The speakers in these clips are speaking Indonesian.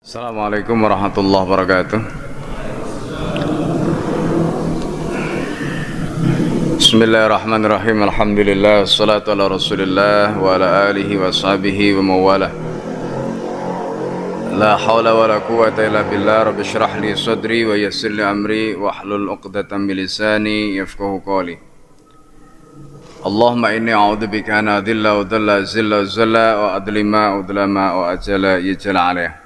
Assalamualaikum warahmatullahi wabarakatuh. Bismillahirrahmanirrahim. Alhamdulillah wassalatu ala Rasulillah wa ala alihi wa sahbihi wa mawalah. La hawla wa la quwwata illa billah. Rabbi shrah li sadri wa yassir li amri wa hlul 'uqdatam min lisani yafqahu qawli. Allahumma inni a'udzubika an adilla wa dhalla zilla wa zalla wa adlima wa udlama wa ajala yajala alayh.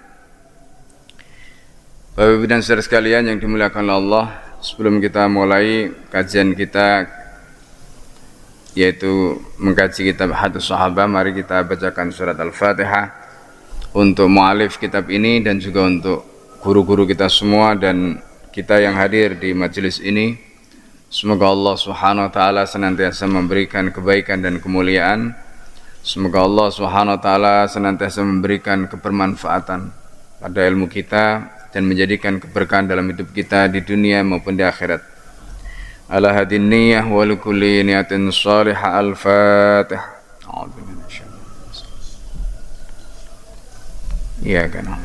Bapak Ibu dan saudara sekalian yang dimuliakan oleh Allah, sebelum kita mulai kajian kita yaitu mengkaji kitab Hadis Sahabah, mari kita bacakan surat Al-Fatihah untuk mu'alif kitab ini dan juga untuk guru-guru kita semua dan kita yang hadir di majelis ini. Semoga Allah Subhanahu wa taala senantiasa memberikan kebaikan dan kemuliaan. Semoga Allah Subhanahu wa taala senantiasa memberikan kebermanfaatan pada ilmu kita dan menjadikan keberkahan dalam hidup kita di dunia maupun di akhirat. Ala hadin niyah wa likulli niyatin salihah. Al-Fatihah. Iya kan.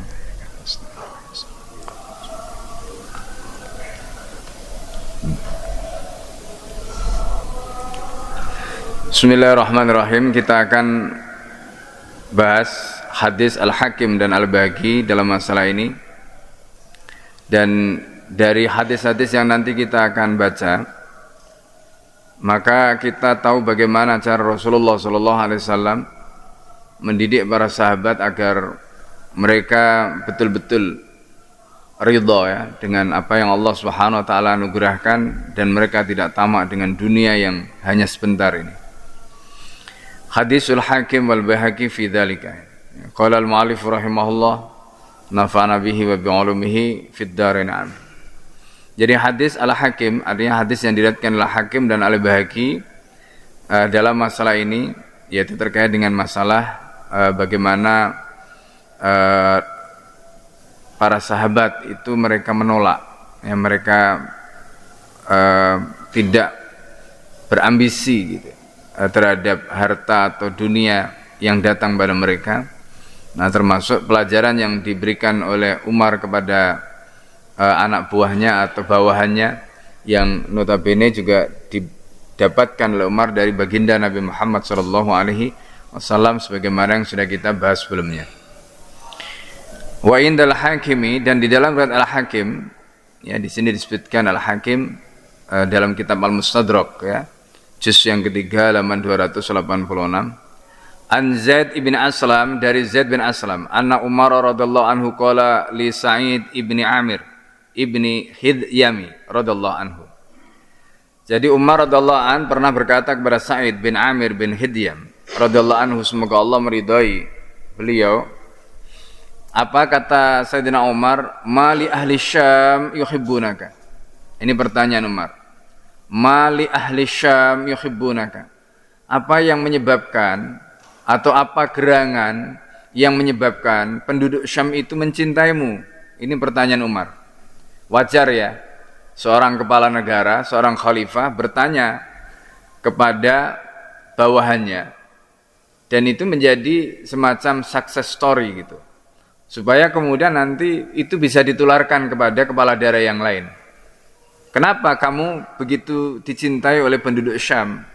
Bismillahirrahmanirrahim. Kita akan bahas hadis Al-Hakim dan Al-Baihaqi dalam masalah ini. Dan dari hadis-hadis yang nanti kita akan baca, maka kita tahu bagaimana cara Rasulullah SAW mendidik para sahabat agar mereka betul-betul ridha ya dengan apa yang Allah Subhanahu wa taala anugerahkan dan mereka tidak tamak dengan dunia yang hanya sebentar ini. Hadisul Hakim wal Baihaqi fi dzalika. Qala al-mu'allif rahimahullah nafa'ana bihi wa bi'ulumihi fid dharain amin. Jadi hadis Al-Hakim artinya hadis yang diriwayatkan Al-Hakim dan Al-Baihaqi dalam masalah ini yaitu terkait dengan masalah bagaimana para sahabat itu mereka menolak ya, mereka tidak berambisi gitu terhadap harta atau dunia yang datang pada mereka. Nah, termasuk pelajaran yang diberikan oleh Umar kepada anak buahnya atau bawahannya yang notabene juga didapatkan oleh Umar dari baginda Nabi Muhammad SAW sebagaimana yang sudah kita bahas sebelumnya. Wa indal Hakimi, dan di dalam riwayat Al-Hakim ya, di sini disebutkan Al-Hakim dalam kitab Al-Mustadrak ya, juz yang ketiga halaman 286. An Zaid ibn Aslam, dari Zaid bin Aslam, anna Umar radhiyallahu anhu qala li Sa'id ibni Amir ibni Hidhyami radhiyallahu anhu. Jadi Umar radhiyallahu an pernah berkata kepada Sa'id bin Amir bin Hidhyam radhiyallahu anhu, semoga Allah meridai beliau. Apa kata Sayyidina Umar? Mali ahli Syam yuhibbunaka. Ini pertanyaan Umar. Mali ahli Syam yuhibbunaka. Apa yang menyebabkan atau apa gerangan yang menyebabkan penduduk Syam itu mencintaimu? Ini pertanyaan Umar. Wajar ya, seorang kepala negara, seorang khalifah bertanya kepada bawahannya. Dan itu menjadi semacam success story gitu. Supaya kemudian nanti itu bisa ditularkan kepada kepala daerah yang lain. Kenapa kamu begitu dicintai oleh penduduk Syam?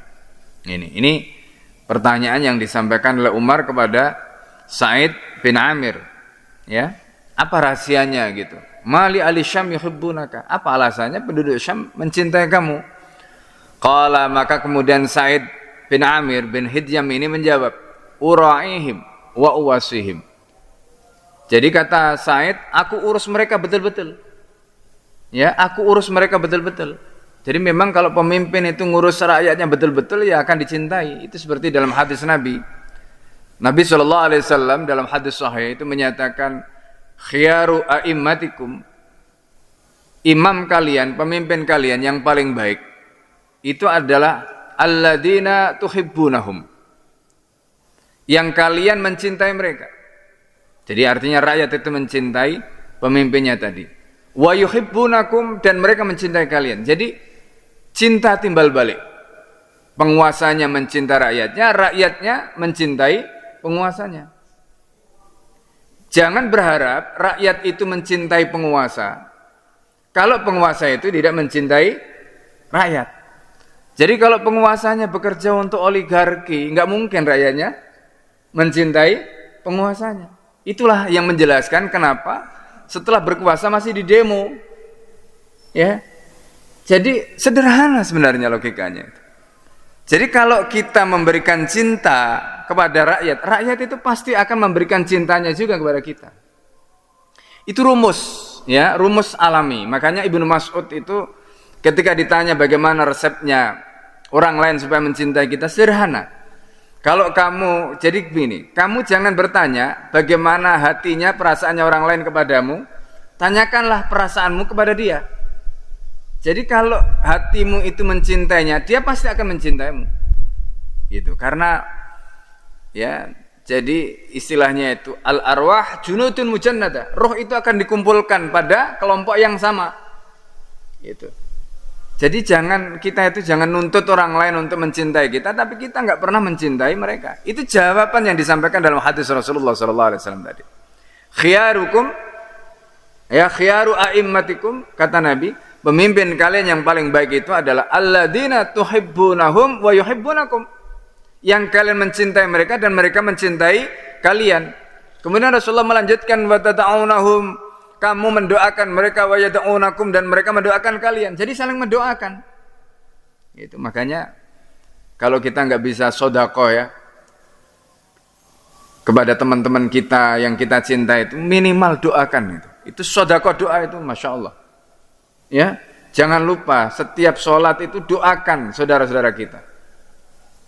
Ini pertanyaan yang disampaikan oleh Umar kepada Sa'id bin Amir. Ya, apa rahasianya gitu? Mali ahli Syam yuhibbunaka. Apa alasannya penduduk Syam mencintai kamu? Qala, maka kemudian Sa'id bin Amir bin Hidhyam ini menjawab, ura'ihim wa uwasihim. Jadi kata Sa'id, aku urus mereka betul-betul. Ya, aku urus mereka betul-betul. Jadi memang kalau pemimpin itu ngurus rakyatnya betul-betul ya akan dicintai. Itu seperti dalam hadis Nabi. Nabi SAW dalam hadis sahih itu menyatakan khiyaru a'immatikum, imam kalian, pemimpin kalian yang paling baik itu adalah alladzina tuhibbunahum, yang kalian mencintai mereka. Jadi artinya rakyat itu mencintai pemimpinnya tadi. Wa yuhibbunakum, dan mereka mencintai kalian. Jadi cinta timbal balik. Penguasanya mencintai rakyatnya, rakyatnya mencintai penguasanya. Jangan berharap rakyat itu mencintai penguasa kalau penguasa itu tidak mencintai rakyat. Jadi kalau penguasanya bekerja untuk oligarki, nggak mungkin rakyatnya mencintai penguasanya. Itulah yang menjelaskan kenapa setelah berkuasa masih di demo. Ya. Jadi sederhana sebenarnya logikanya. Jadi kalau kita memberikan cinta kepada rakyat, rakyat itu pasti akan memberikan cintanya juga kepada kita. Itu rumus, ya, rumus alami. Makanya Ibnu Mas'ud itu ketika ditanya bagaimana resepnya orang lain supaya mencintai kita, sederhana. Kalau kamu, jadi begini, kamu jangan bertanya bagaimana hatinya, perasaannya orang lain kepadamu, tanyakanlah perasaanmu kepada dia. Jadi kalau hatimu itu mencintainya, dia pasti akan mencintaimu. Gitu. Karena ya, jadi istilahnya itu al-arwah junudun mujannada. Roh itu akan dikumpulkan pada kelompok yang sama. Gitu. Jadi kita jangan nuntut orang lain untuk mencintai kita, tapi kita nggak pernah mencintai mereka. Itu jawaban yang disampaikan dalam hadis Rasulullah SAW tadi. Khiyarukum, ya khiyaru a'immatikum, kata Nabi, pemimpin kalian yang paling baik itu adalah alladzina tuhibbunahum wa yuhibbunakum. Yang kalian mencintai mereka dan mereka mencintai kalian. Kemudian Rasulullah melanjutkan wa tad'unahum, kamu mendoakan mereka, wa yad'unakum, dan mereka mendoakan kalian. Jadi saling mendoakan. Itu makanya kalau kita nggak bisa sedekah ya kepada teman-teman kita yang kita cintai, itu minimal doakan itu. Itu sedekah doa itu, masya Allah. Ya, jangan lupa setiap sholat itu doakan saudara-saudara kita.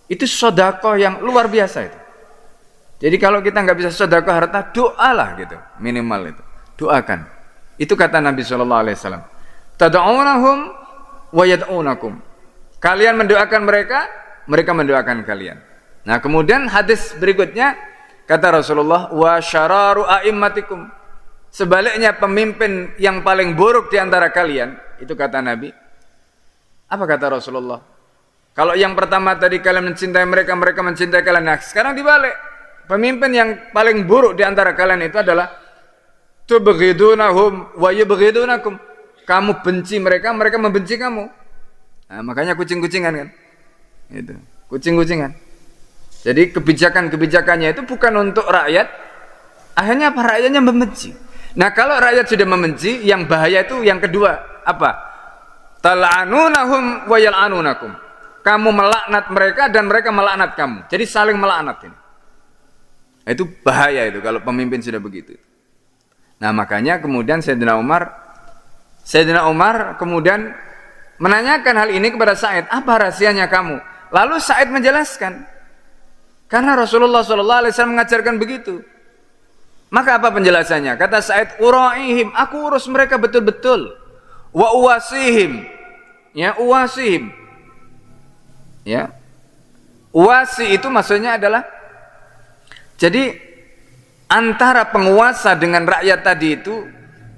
Itu sedekah yang luar biasa itu. Jadi kalau kita nggak bisa sedekah harta, doalah gitu, minimal itu, doakan. Itu kata Nabi SAW. Tad'unahum wa yad'unakum. Kalian mendoakan mereka, mereka mendoakan kalian. Nah kemudian hadis berikutnya kata Rasulullah, wa syararu a'immatikum. Sebaliknya pemimpin yang paling buruk di antara kalian, itu kata Nabi. Apa kata Rasulullah? Kalau yang pertama tadi kalian mencintai mereka, mereka mencintai kalian. Nah, sekarang dibalik. Pemimpin yang paling buruk di antara kalian itu adalah tubghidunahum wa yubghidunakum. Kamu benci mereka, mereka membenci kamu. Nah, makanya kucing-kucingan kan. Itu, kucing-kucingan. Jadi kebijakan-kebijakannya itu bukan untuk rakyat. Akhirnya apa? Rakyatnya membenci. Nah, kalau rakyat sudah membenci, yang bahaya itu yang kedua, apa? Tal'anunahum wa yal'anunakum. Kamu melaknat mereka dan mereka melaknat kamu. Jadi saling melaknat ini. Itu bahaya itu kalau pemimpin sudah begitu. Nah, makanya kemudian Sayyidina Umar kemudian menanyakan hal ini kepada Sa'id, apa rahasianya kamu? Lalu Sa'id menjelaskan, karena Rasulullah SAW mengajarkan begitu. Maka apa penjelasannya? Kata Sa'id, uraihim, aku urus mereka betul-betul. Wa uwasihim, ya uwasihim. Ya, uwasi itu maksudnya adalah, jadi antara penguasa dengan rakyat tadi itu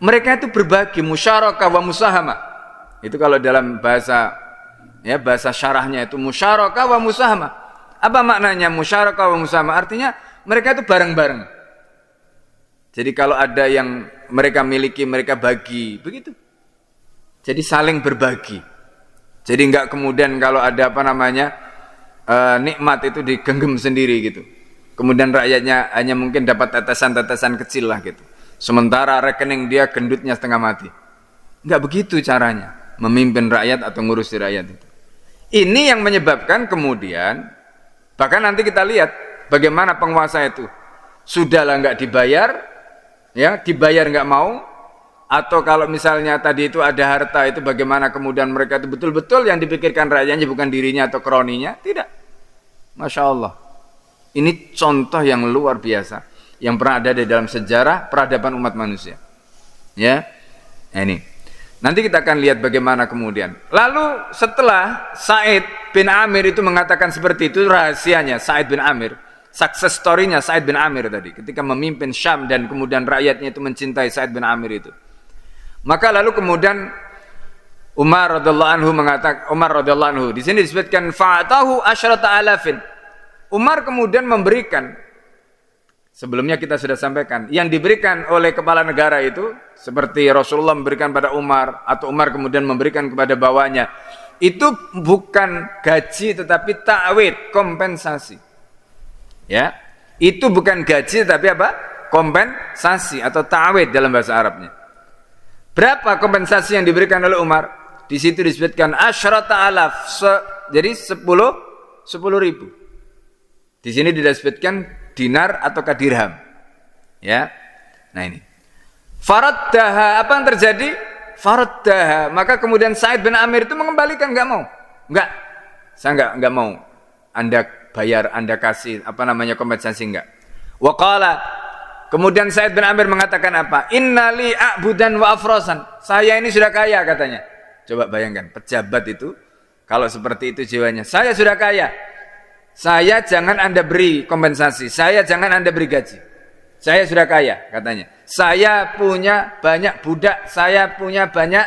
mereka itu berbagi, musyarakah wa musahama. Itu kalau dalam bahasa syarahnya itu musyarakah wa musahama. Apa maknanya musyarakah wa musahama? Artinya mereka itu bareng-bareng. Jadi kalau ada yang mereka miliki, mereka bagi, begitu. Jadi saling berbagi. Jadi enggak kemudian kalau ada nikmat itu digenggam sendiri gitu. Kemudian rakyatnya hanya mungkin dapat tetesan-tetesan kecil lah gitu. Sementara rekening dia gendutnya setengah mati. Enggak begitu caranya memimpin rakyat atau ngurusi rakyat itu. Ini yang menyebabkan kemudian, bahkan nanti kita lihat bagaimana penguasa itu sudahlah enggak dibayar, ya dibayar enggak mau. Atau kalau misalnya tadi itu ada harta, itu bagaimana kemudian mereka itu betul-betul yang dipikirkan rakyatnya bukan dirinya atau kroninya, tidak. Masya Allah. Ini contoh yang luar biasa yang pernah ada di dalam sejarah peradaban umat manusia. Ya, ini. Nanti kita akan lihat bagaimana kemudian. Lalu setelah Sa'id bin Amir itu mengatakan seperti itu, rahasianya Sa'id bin Amir, success story-nya Sa'id bin Amir tadi, ketika memimpin Syam dan kemudian rakyatnya itu mencintai Sa'id bin Amir itu. Maka lalu kemudian Umar radhiyallahu anhu di sini disebutkan fa'atahu asyrata alafin. Umar kemudian memberikan Sebelumnya kita sudah sampaikan, yang diberikan oleh kepala negara itu seperti Rasulullah memberikan pada Umar atau Umar kemudian memberikan kepada bawahnya, itu bukan gaji tetapi ta'wid, kompensasi. Ya, itu bukan gaji tetapi apa? Kompensasi atau ta'wid dalam bahasa Arabnya. Berapa kompensasi yang diberikan oleh Umar? Di situ disebutkan asyrata alaf, jadi 10.000. Di sini disebutkan dinar atau dirham. Ya. Nah ini. Faraddaha, apa yang terjadi? Faraddaha, maka kemudian Sa'id bin Amir itu mengembalikan, enggak mau. Enggak. Saya enggak mau. Anda bayar, Anda kasih kompensasi enggak. Wa qala, kemudian Sa'id bin Amir mengatakan apa? Innali a'budan wa afrasan. Saya ini sudah kaya katanya. Coba bayangkan, pejabat itu kalau seperti itu jiwanya. Saya sudah kaya. Saya jangan Anda beri kompensasi, saya jangan Anda beri gaji. Saya sudah kaya katanya. Saya punya banyak budak, saya punya banyak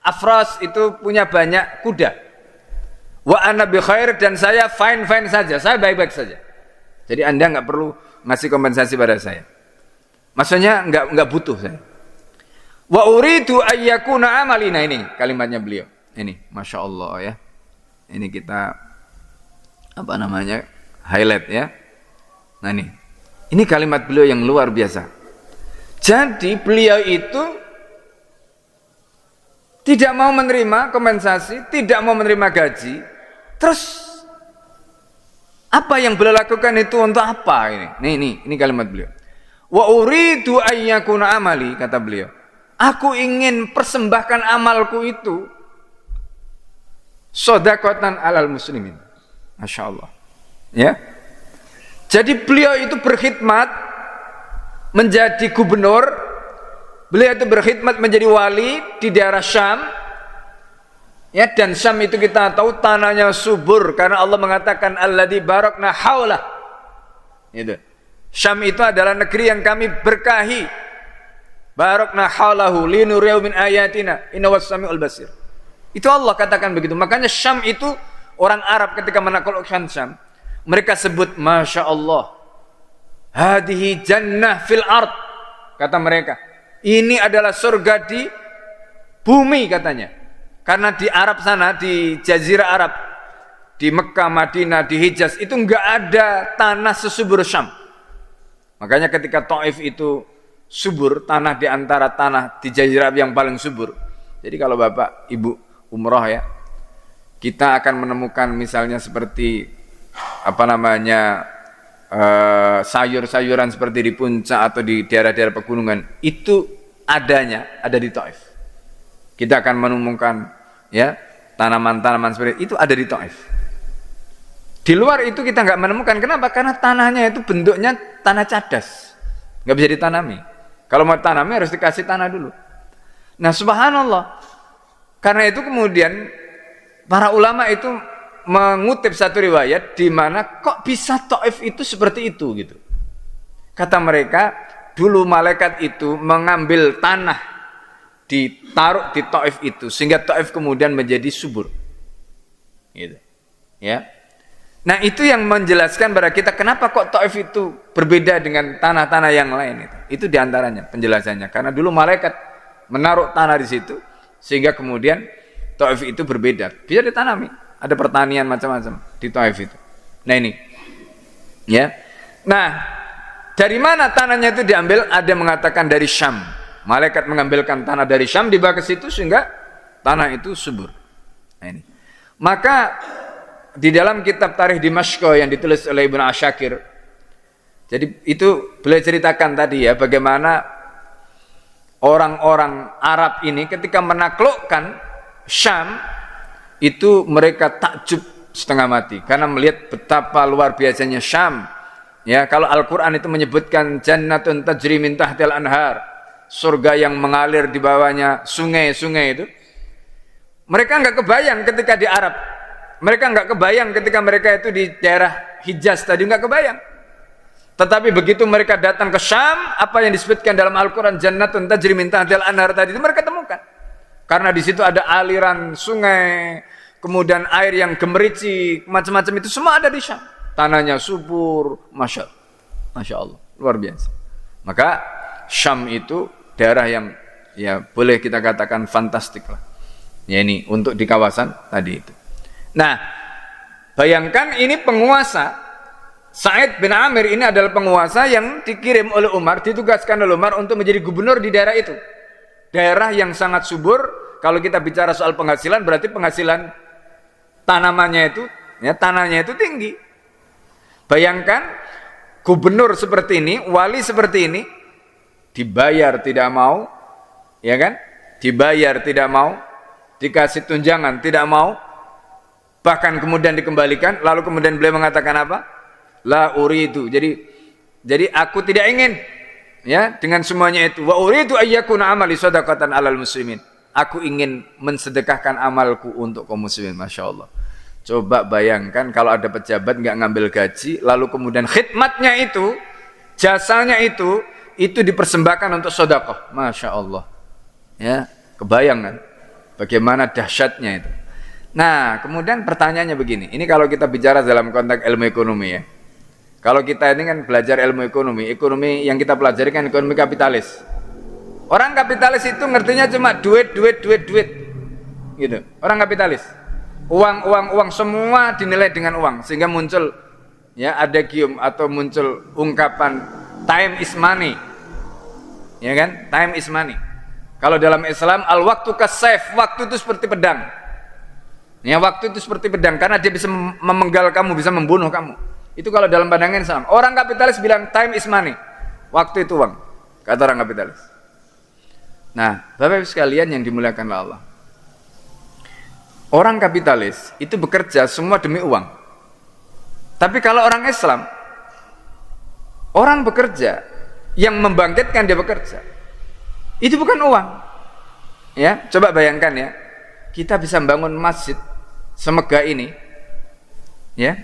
afras, itu punya banyak kuda. Wa ana bi khair, dan saya fine saja, saya baik-baik saja. Jadi Anda enggak perlu ngasih kompensasi pada saya. Maksudnya enggak butuh saya. Wa uridu ayyakuna amali. Nah ini kalimatnya beliau. Ini Masya Allah ya. Ini kita highlight ya. Nah ini kalimat beliau yang luar biasa. Jadi beliau itu tidak mau menerima kompensasi, tidak mau menerima gaji. Terus apa yang beliau lakukan itu untuk apa ini? Ini kalimat beliau. Wa uridu ayyakuna amali, kata beliau. Aku ingin persembahkan amalku itu shadaqatan alal muslimin. Masya Allah. Ya. Jadi beliau itu berkhidmat menjadi gubernur, beliau itu berkhidmat menjadi wali di daerah Syam. Ya, dan Syam itu kita tahu tanahnya subur karena Allah mengatakan alladzi barakna haulah. Itu. Syam itu adalah negeri yang kami berkahi. Barakna haulahu linuriyahu min ayatina innawas samiul basir. Itu Allah katakan begitu. Makanya Syam itu orang Arab ketika menaklukkan Syam, mereka sebut Masya Allah, hadihi jannah fil ard, kata mereka. Ini adalah surga di bumi katanya. Karena di Arab sana, di Jazirah Arab, di Mekah, Madinah, di Hijaz, itu enggak ada tanah sesubur Syam. Makanya ketika Taif itu subur, tanah di antara tanah di Jazirah Arab yang paling subur. Jadi kalau Bapak Ibu umrah ya, kita akan menemukan misalnya seperti sayur-sayuran seperti di puncak atau di daerah-daerah pegunungan, itu ada di Taif. Kita akan menemukan ya tanaman-tanaman seperti itu ada di Taif. Di luar itu kita nggak menemukan. Kenapa? Karena tanahnya itu bentuknya tanah cadas, nggak bisa ditanami. Kalau mau tanami harus dikasih tanah dulu. Nah subhanallah, karena itu kemudian para ulama itu mengutip satu riwayat di mana kok bisa Taif itu seperti itu gitu. Kata mereka, dulu malaikat itu mengambil tanah ditaruh di Taif itu sehingga Taif kemudian menjadi subur. Gitu. Ya. Nah, itu yang menjelaskan pada kita kenapa kok Taif itu berbeda dengan tanah-tanah yang lain itu. Itu diantaranya penjelasannya. Karena dulu malaikat menaruh tanah di situ sehingga kemudian Taif itu berbeda, bisa ditanami, ada pertanian macam-macam di Taif itu. Nah ini, ya. Nah, dari mana tanahnya itu diambil? Ada mengatakan dari Syam. Malaikat mengambilkan tanah dari Syam dibawa ke situ sehingga tanah itu subur. Nah ini. Maka di dalam kitab Tarikh Dimashq yang ditulis oleh Ibnu Asyakir, jadi itu beliau ceritakan tadi ya bagaimana orang-orang Arab ini ketika menaklukkan Syam itu mereka takjub setengah mati karena melihat betapa luar biasanya Syam. Ya, kalau Al-Qur'an itu menyebutkan jannatun tajri min tahtil anhar, surga yang mengalir di bawahnya sungai-sungai itu. Mereka enggak kebayang ketika di Arab. Mereka enggak kebayang ketika mereka itu di daerah Hijaz tadi, enggak kebayang. Tetapi begitu mereka datang ke Syam, apa yang disebutkan dalam Al-Qur'an jannatun tajri min tahtil anhar tadi itu mereka temukan. Karena di situ ada aliran sungai, kemudian air yang gemericik, macam-macam itu semua ada di Syam. Tanahnya subur, masya Allah. Masya Allah, luar biasa. Maka Syam itu daerah yang ya boleh kita katakan fantastik lah. Ya ini untuk di kawasan tadi itu. Nah, bayangkan ini penguasa Sa'id bin Amir ini adalah penguasa yang dikirim oleh Umar, ditugaskan oleh Umar untuk menjadi gubernur di daerah itu. Daerah yang sangat subur. Kalau kita bicara soal penghasilan, berarti penghasilan tanamannya itu, ya tanahnya itu tinggi. Bayangkan gubernur seperti ini, wali seperti ini, dibayar tidak mau, ya kan? Dibayar tidak mau, dikasih tunjangan tidak mau, bahkan kemudian dikembalikan. Lalu kemudian beliau mengatakan apa? La uridu. Jadi aku tidak ingin, ya, dengan semuanya itu. Wa uridu ayyakuna amali shadaqatan alal muslimin. Aku ingin mensedekahkan amalku untuk kaum muslimin. Masya Allah. Coba bayangkan kalau ada pejabat nggak ngambil gaji, lalu kemudian khidmatnya itu, jasanya itu dipersembahkan untuk sedekah. Masya Allah. Ya, kebayang kan? Bagaimana dahsyatnya itu. Nah, kemudian pertanyaannya begini. Ini kalau kita bicara dalam konteks ilmu ekonomi ya. Kalau kita ini kan belajar ilmu ekonomi yang kita pelajari kan ekonomi kapitalis. Orang kapitalis itu ngertinya cuma duit. Gitu. Orang kapitalis. Uang semua dinilai dengan uang sehingga muncul ya adagium atau muncul ungkapan time is money. Ya kan? Time is money. Kalau dalam Islam al-waktu kasayf, waktu itu seperti pedang. Ya, waktu itu seperti pedang karena dia bisa memenggal kamu, bisa membunuh kamu. Itu kalau dalam pandangan Islam. Orang kapitalis bilang time is money. Waktu itu uang, kata orang kapitalis. Nah, Bapak Ibu sekalian yang dimuliakan Allah. Orang kapitalis itu bekerja semua demi uang. Tapi kalau orang Islam, orang bekerja yang membangkitkan dia bekerja. Itu bukan uang. Ya, coba bayangkan ya. Kita bisa membangun masjid semegah ini. Ya.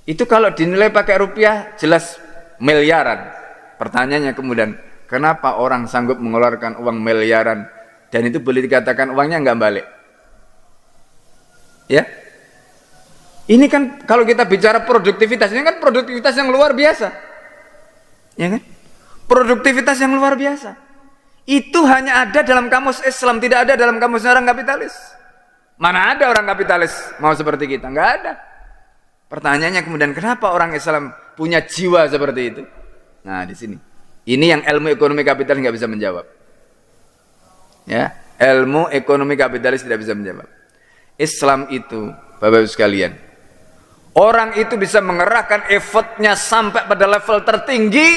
Itu kalau dinilai pakai rupiah jelas miliaran. Pertanyaannya kemudian, kenapa orang sanggup mengeluarkan uang miliaran dan itu boleh dikatakan uangnya enggak balik? Ya. Ini kan kalau kita bicara produktivitas, ini kan produktivitas yang luar biasa. Ya kan? Produktivitas yang luar biasa. Itu hanya ada dalam kamus Islam, tidak ada dalam kamusnya orang kapitalis. Mana ada orang kapitalis mau seperti kita? Enggak ada. Pertanyaannya kemudian kenapa orang Islam punya jiwa seperti itu? Nah, di sini. Ini yang ilmu ekonomi kapitalis nggak bisa menjawab. Ya, ilmu ekonomi kapitalis tidak bisa menjawab. Islam itu, Bapak Ibu sekalian, orang itu bisa mengerahkan effortnya sampai pada level tertinggi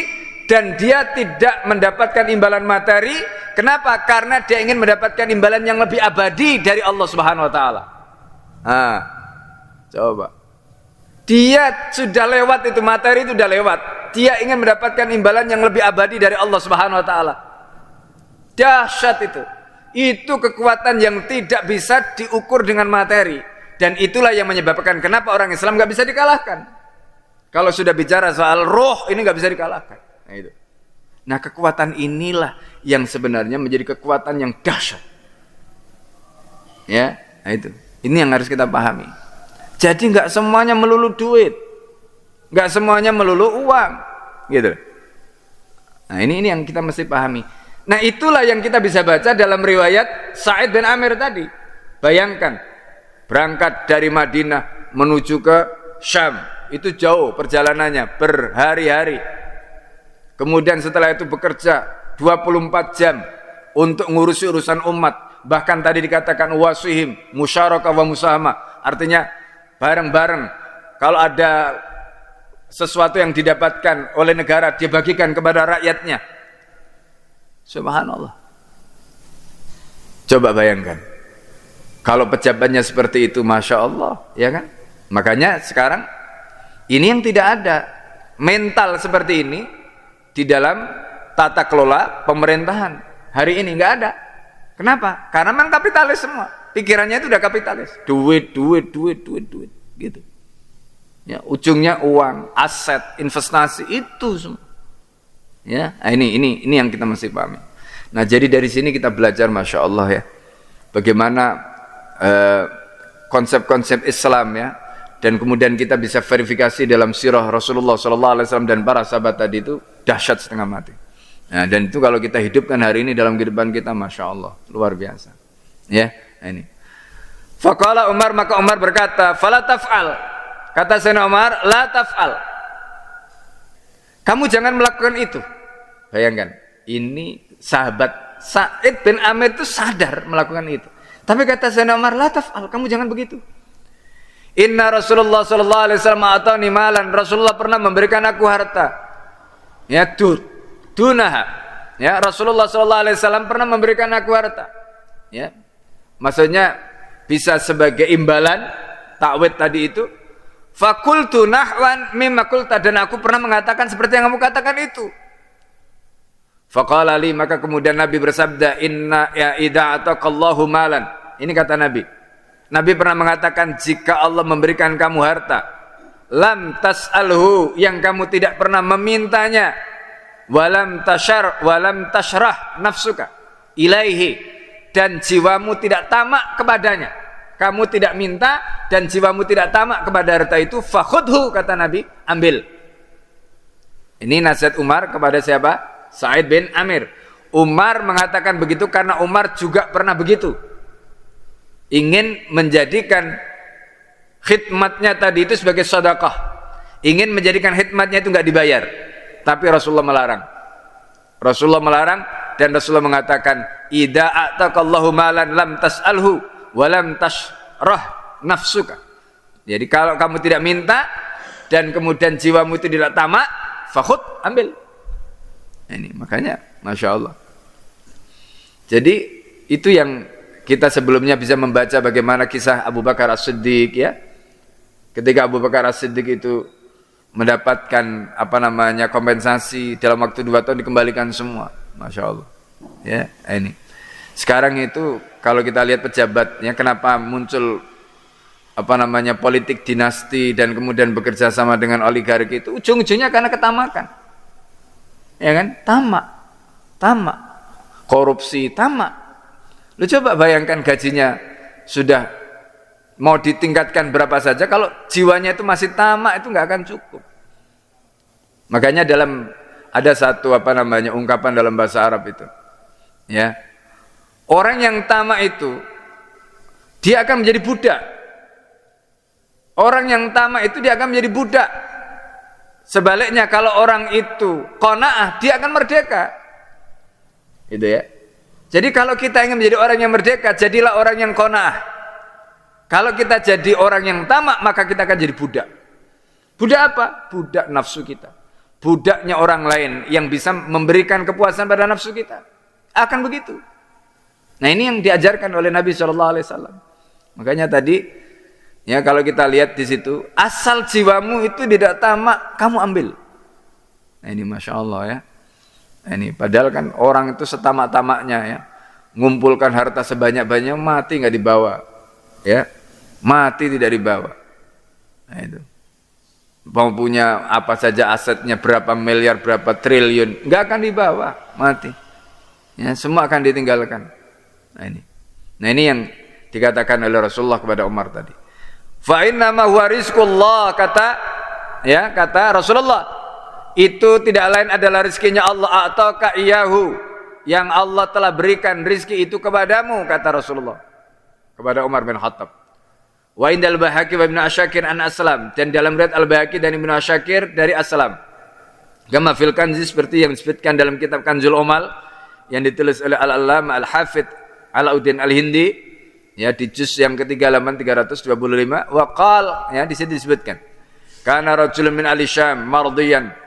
dan dia tidak mendapatkan imbalan materi. Kenapa? Karena dia ingin mendapatkan imbalan yang lebih abadi dari Allah Subhanahu wa taala. Nah, coba. Dia sudah lewat itu, materi itu sudah lewat. Dia ingin mendapatkan imbalan yang lebih abadi dari Allah Subhanahu wa taala. Dahsyat itu. Itu kekuatan yang tidak bisa diukur dengan materi. Dan itulah yang menyebabkan kenapa orang Islam nggak bisa dikalahkan. Kalau sudah bicara soal roh, ini nggak bisa dikalahkan. Nah, itu. Nah, kekuatan inilah yang sebenarnya menjadi kekuatan yang dahsyat. Ya, nah itu. Ini yang harus kita pahami. Jadi nggak semuanya melulu duit, nggak semuanya melulu uang, gitu. Nah ini yang kita mesti pahami. Nah itulah yang kita bisa baca dalam riwayat Sa'id bin Amir tadi. Bayangkan berangkat dari Madinah menuju ke Syam, itu jauh perjalanannya berhari-hari. Kemudian setelah itu bekerja 24 jam untuk ngurusi urusan umat. Bahkan tadi dikatakan wasihim, musyarakah wa musahama, artinya bareng-bareng. Kalau ada sesuatu yang didapatkan oleh negara, dia bagikan kepada rakyatnya. Subhanallah. Coba bayangkan. Kalau pejabatnya seperti itu, Masya Allah, ya kan? Makanya sekarang, ini yang tidak ada. Mental seperti ini, di dalam tata kelola pemerintahan. Hari ini nggak ada. Kenapa? Karena memang kapitalis semua. Pikirannya itu udah kapitalis, duit, gitu. Ya, ujungnya uang, aset, investasi itu semua. Ya, nah ini yang kita mesti pahami. Nah, jadi dari sini kita belajar, Masya Allah ya, bagaimana konsep-konsep Islam ya dan kemudian kita bisa verifikasi dalam sirah Rasulullah SAW dan para sahabat tadi itu dahsyat setengah mati. Nah, dan itu kalau kita hidupkan hari ini dalam kehidupan kita, masya Allah, luar biasa. Ya, ini. Faqala Umar, maka Umar berkata, fala taf'al. Kata Sayyidina Umar, la taf'al. Kamu jangan melakukan itu. Bayangkan, ini sahabat Sa'id bin Amir itu sadar melakukan itu. Tapi kata Sayyidina Umar, la taf'al, kamu jangan begitu. Inna Rasulullah sallallahu alaihi wasallam atani malan. Rasulullah pernah memberikan aku harta. Ya, dunaha. Ya, Rasulullah sallallahu alaihi wasallam pernah memberikan aku harta. Ya. Maksudnya bisa sebagai imbalan takwid tadi itu. Fakultu nahwan mimma qulta, dan aku pernah mengatakan seperti yang kamu katakan itu. Faqala li, maka kemudian Nabi bersabda, inna ya idza ataqallahu malan. Ini kata Nabi. Nabi pernah mengatakan, jika Allah memberikan kamu harta, lam tas'alhu, yang kamu tidak pernah memintanya, walam tashrah nafsuka ilaihi, dan jiwamu tidak tamak kepadanya. Kamu tidak minta dan jiwamu tidak tamak kepada harta itu, fakhudhu, kata Nabi, ambil. Ini nasihat Umar kepada siapa? Sa'id bin Amir. Umar mengatakan begitu karena Umar juga pernah begitu, ingin menjadikan khidmatnya tadi itu sebagai sedekah, ingin menjadikan khidmatnya itu enggak dibayar, tapi Rasulullah melarang. Rasulullah melarang, dan Rasulullah mengatakan, idza ataqallahu malan lam tas'alhu wa lam tashrah nafsuka. Jadi kalau kamu tidak minta dan kemudian jiwamu itu tidak tamak, fakhud, ambil. Ini makanya masya Allah. Jadi itu yang kita sebelumnya bisa membaca bagaimana kisah Abu Bakar As-Siddiq, ya. Ketika Abu Bakar As-Siddiq itu mendapatkan kompensasi dalam waktu 2 tahun dikembalikan semua. Masya Allah. Ya, ini. Sekarang itu kalau kita lihat pejabatnya, kenapa muncul politik dinasti dan kemudian bekerja sama dengan oligarki itu ujung-ujungnya karena ketamakan. Ya kan? Tamak. Korupsi, tamak. Lu coba bayangkan gajinya sudah mau ditingkatkan berapa saja, kalau jiwanya itu masih tamak itu nggak akan cukup. Makanya ada satu ungkapan dalam bahasa Arab itu, ya, orang yang tamak itu dia akan menjadi budak. Orang yang tamak itu dia akan menjadi budak. Sebaliknya kalau orang itu qanaah, dia akan merdeka. Itu ya. Jadi kalau kita ingin menjadi orang yang merdeka, jadilah orang yang qanaah. Kalau kita jadi orang yang tamak, maka kita akan jadi budak. Budak apa? Budak nafsu kita. Budaknya orang lain yang bisa memberikan kepuasan pada nafsu kita. Akan begitu. Nah, ini yang diajarkan oleh Nabi SAW. Makanya tadi, ya, kalau kita lihat di situ, asal jiwamu itu tidak tamak, kamu ambil. Nah, ini masya Allah, ya. Ini padahal kan orang itu setamak-tamaknya, ya, ngumpulkan harta sebanyak-banyaknya, mati nggak dibawa, ya, mati tidak dibawa. Nah, itu mau punya apa saja asetnya, berapa miliar, berapa triliun, nggak akan dibawa, mati, ya, semua akan ditinggalkan. Nah ini yang dikatakan oleh Rasulullah kepada Umar tadi. Fa inna ma huwa rizqullah, kata Rasulullah, itu tidak lain adalah rizkinya Allah, ataka iyahu, yang Allah telah berikan rizki itu kepadamu, kata Rasulullah kepada Umar bin Khattab. Wa indal Baihaqi wa Ibnu Asyakir an Aslam, dan dalam riwayat Al-Baihaqi dan Ibnu Asyakir dari Aslam. Kama fil Kanzi, seperti yang disebutkan dalam kitab Kanzul Umal yang ditulis oleh Al-Allamah Al-Hafidz Alauddin Al-Hindi, ya, di juz yang ketiga halaman 325. Wa qal, ya, di situ disebutkan, kana rajulun min ahli Syam mardiyan.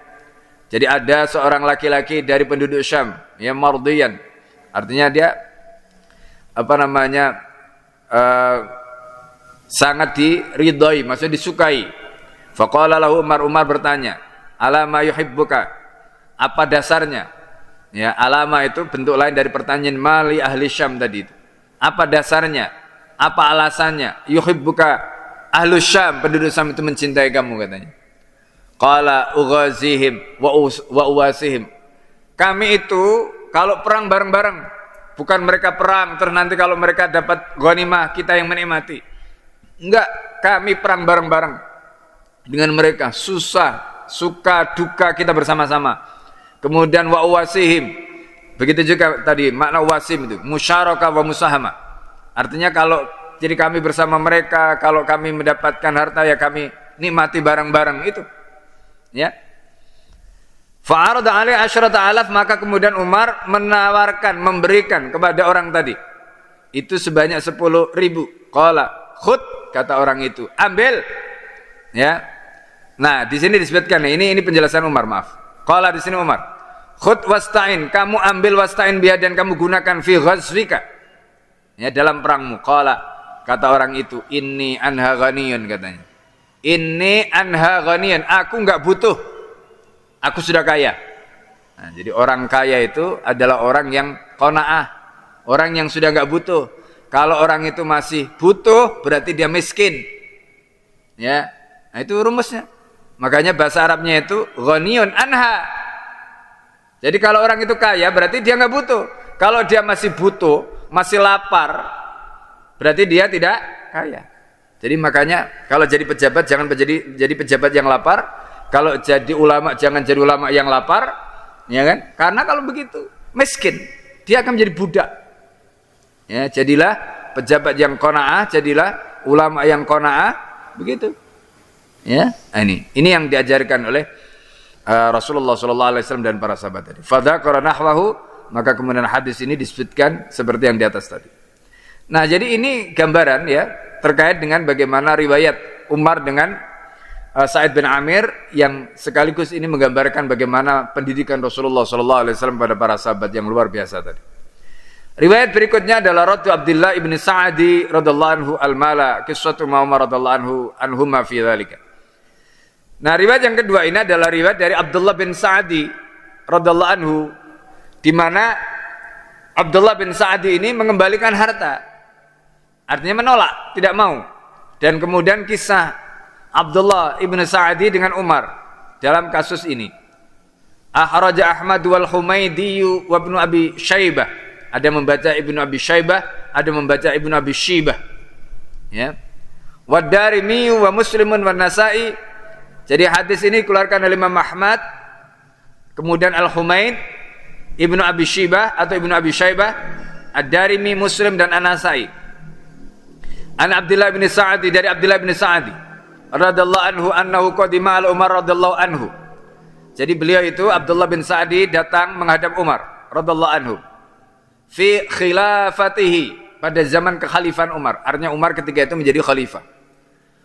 Jadi ada seorang laki-laki dari penduduk Syam yang mardiyan, artinya dia sangat diridhoi, maksudnya disukai. Faqala lahu Umar, Umar bertanya, alama yuhibbuka, apa dasarnya? Ya, alama itu bentuk lain dari pertanyaan mali ahli Syam tadi itu. Apa dasarnya? Apa alasannya? Yuhibbuka ahlu Syam, penduduk Syam itu mencintai kamu, katanya. Qala ughazihim wa uwasihim. Kami itu kalau perang bareng-bareng, bukan mereka perang terus nanti kalau mereka dapat ghanimah kita yang menikmati. Enggak, kami perang bareng-bareng dengan mereka, susah, suka, duka kita bersama-sama. Kemudian wa uwasihim, begitu juga tadi makna wasim itu, musyarakah wa musahama. Artinya kalau jadi kami bersama mereka, kalau kami mendapatkan harta ya kami nikmati bareng-bareng itu. Ya. Fa'arada alaihi asyrata alaf, maka kemudian Umar menawarkan, memberikan kepada orang tadi itu sebanyak 10.000. Qala khud, kata orang itu, ambil. Ya. Nah, di sini disebutkan, ini penjelasan Umar, maaf. Qala di sini Umar, khud wasta'in, kamu ambil wasta'in biha dan kamu gunakan fi ghazwika. Ya, dalam perangmu. Qala, kata orang itu, inni anha ghaniyun, katanya. Inni anha ghaniyun, aku enggak butuh. Aku sudah kaya. Nah, jadi orang kaya itu adalah orang yang qanaah, orang yang sudah enggak butuh. Kalau orang itu masih butuh, berarti dia miskin. Ya, nah itu rumusnya. Makanya bahasa Arabnya itu ghaniyun anha. Jadi kalau orang itu kaya, berarti dia enggak butuh. Kalau dia masih butuh, masih lapar, berarti dia tidak kaya. Jadi makanya kalau jadi pejabat jangan jadi pejabat yang lapar. Kalau jadi ulama jangan jadi ulama yang lapar, ya kan? Karena kalau begitu miskin, dia akan menjadi budak. Ya, jadilah pejabat yang qanaah, jadilah ulama yang qanaah, begitu. Ya, ini yang diajarkan oleh Rasulullah SAW dan para sahabat tadi. Fadzakara nahwahu, maka kemudian hadis ini disebutkan seperti yang di atas tadi. Nah, jadi ini gambaran ya terkait dengan bagaimana riwayat Umar dengan Sa'id bin Amir yang sekaligus ini menggambarkan bagaimana pendidikan Rasulullah SAW pada para sahabat yang luar biasa tadi. Riwayat berikutnya adalah Ratu Abdullah ibn Sa'adi radhiyallahu anhu al-mala qissatu Umar radhiyallahu anhuma fi dzalika. Nah, riwayat yang kedua ini adalah riwayat dari Abdullah bin Sa'adi radhiyallahu anhu, di mana Abdullah bin Sa'adi ini mengembalikan harta. Artinya menolak, tidak mau. Dan kemudian kisah Abdullah ibn Sa'adi dengan Umar dalam kasus ini. Ahraja Ahmad wal Humaydi wa ibnu Abi Syaibah. Ada membaca Ibnu Abi Syaibah, ada membaca Ibnu Abi Syaibah. Ya. Wa Darimi wa Muslimun wa Nasa'i. Jadi hadis ini dikeluarkan oleh Imam Ahmad, kemudian Al-Humaid, Ibnu Abi Syaibah atau Ibnu Abi Syaibah, Ad-Darimi, Muslim dan An-Nasa'i. An Abdullah bin Sa'adi, dari Abdullah bin Sa'adi radhiyallahu anhu annahu qadima al Umar radhiyallahu anhu. Jadi beliau itu Abdullah bin Sa'adi datang menghadap Umar radhiyallahu anhu fi khilafatihi, pada zaman kekhalifahan Umar. Artinya Umar ketika itu menjadi khalifah.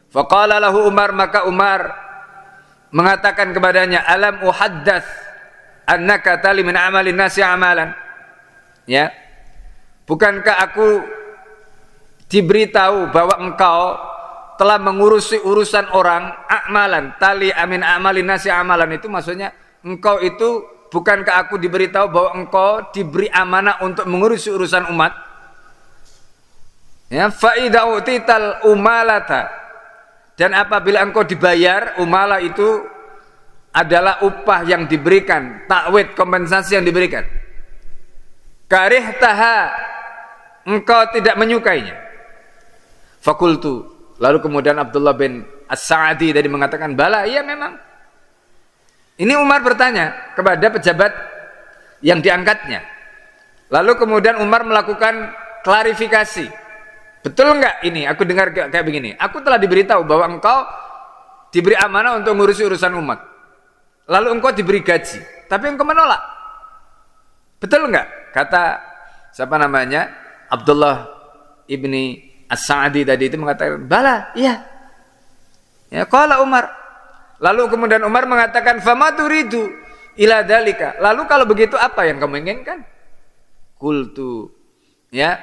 Faqala lahu Umar, maka Umar mengatakan kepadanya, alam uhaddats annaka tali min amalin nasi amalan. Ya. Bukankah aku diberitahu bahwa engkau telah mengurusi urusan orang, amalan, tali amin amalin nasi amalan, itu maksudnya engkau itu, bukankah aku diberitahu bahwa engkau diberi amanah untuk mengurusi urusan umat? Ya, fa idza utital umalata, dan apabila engkau dibayar, umala itu adalah upah yang diberikan, takwid, kompensasi yang diberikan. Karihtaha, engkau tidak menyukainya. Fakultu, lalu kemudian Abdullah bin As-Sa'adi tadi mengatakan, bala, iya memang. Ini Umar bertanya kepada pejabat yang diangkatnya. Lalu kemudian Umar melakukan klarifikasi. Betul enggak ini? Aku dengar kayak begini. Aku telah diberitahu bahwa engkau diberi amanah untuk mengurusi urusan umat. Lalu engkau diberi gaji, tapi engkau menolak. Betul enggak? Kata siapa namanya? Abdullah ibni As-Sa'adi tadi itu mengatakan, bala, iya. Ya, qala Umar. Lalu kemudian Umar mengatakan, fama turidu ila dalika. Lalu kalau begitu apa yang kamu inginkan? Qultu, ya.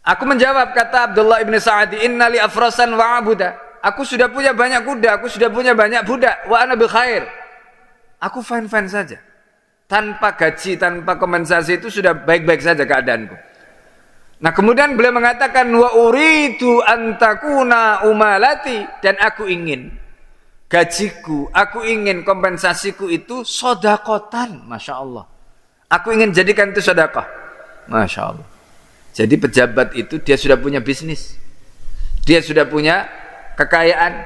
Aku menjawab, kata Abdullah ibn Sa'adi, innali afrasan wa abuda. Aku sudah punya banyak kuda, aku sudah punya banyak budak, wa ana bi khair. Aku fine-fine saja. Tanpa gaji, tanpa kompensasi itu sudah baik-baik saja keadaanku. Nah, kemudian beliau mengatakan, wa uridu antakuna umalati, dan aku ingin gajiku, aku ingin kompensasiku itu sodakotan. Masya Allah, aku ingin jadikan itu sodakoh. Masya Allah. Jadi pejabat itu dia sudah punya bisnis, dia sudah punya kekayaan,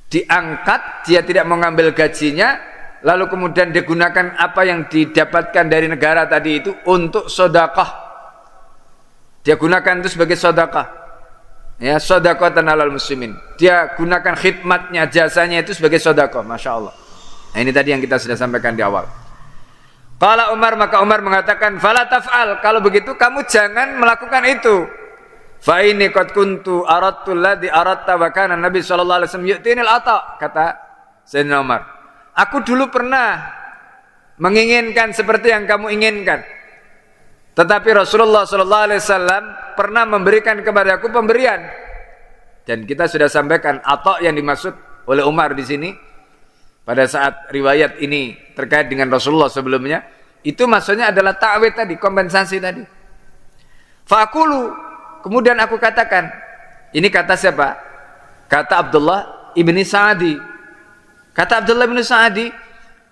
diangkat, dia tidak mengambil gajinya, lalu kemudian digunakan apa yang didapatkan dari negara tadi itu untuk sedekah. Dia gunakan itu sebagai sedekah. Ya, sedekah alal muslimin. Dia gunakan khidmatnya, jasanya itu sebagai sedekah, Masya Allah. Nah, ini tadi yang kita sudah sampaikan di awal. Qala Umar, maka Umar mengatakan, fala taf'al, kalau begitu kamu jangan melakukan itu. Fa inni qad kuntu aradtu alladhi aradta wa kana Nabi sallallahu alaihi wasallam yu'tinil ata, kata Sayyidina Umar. Aku dulu pernah menginginkan seperti yang kamu inginkan. Tetapi Rasulullah sallallahu alaihi wasallam pernah memberikan kepadaku pemberian. Dan kita sudah sampaikan ata yang dimaksud oleh Umar di sini pada saat riwayat ini terkait dengan Rasulullah sebelumnya, itu maksudnya adalah ta'wid tadi, kompensasi tadi. Fa'akulu, kemudian aku katakan, ini kata siapa? Kata Abdullah ibni Sa'adi. Kata Abdullah ibni Sa'adi,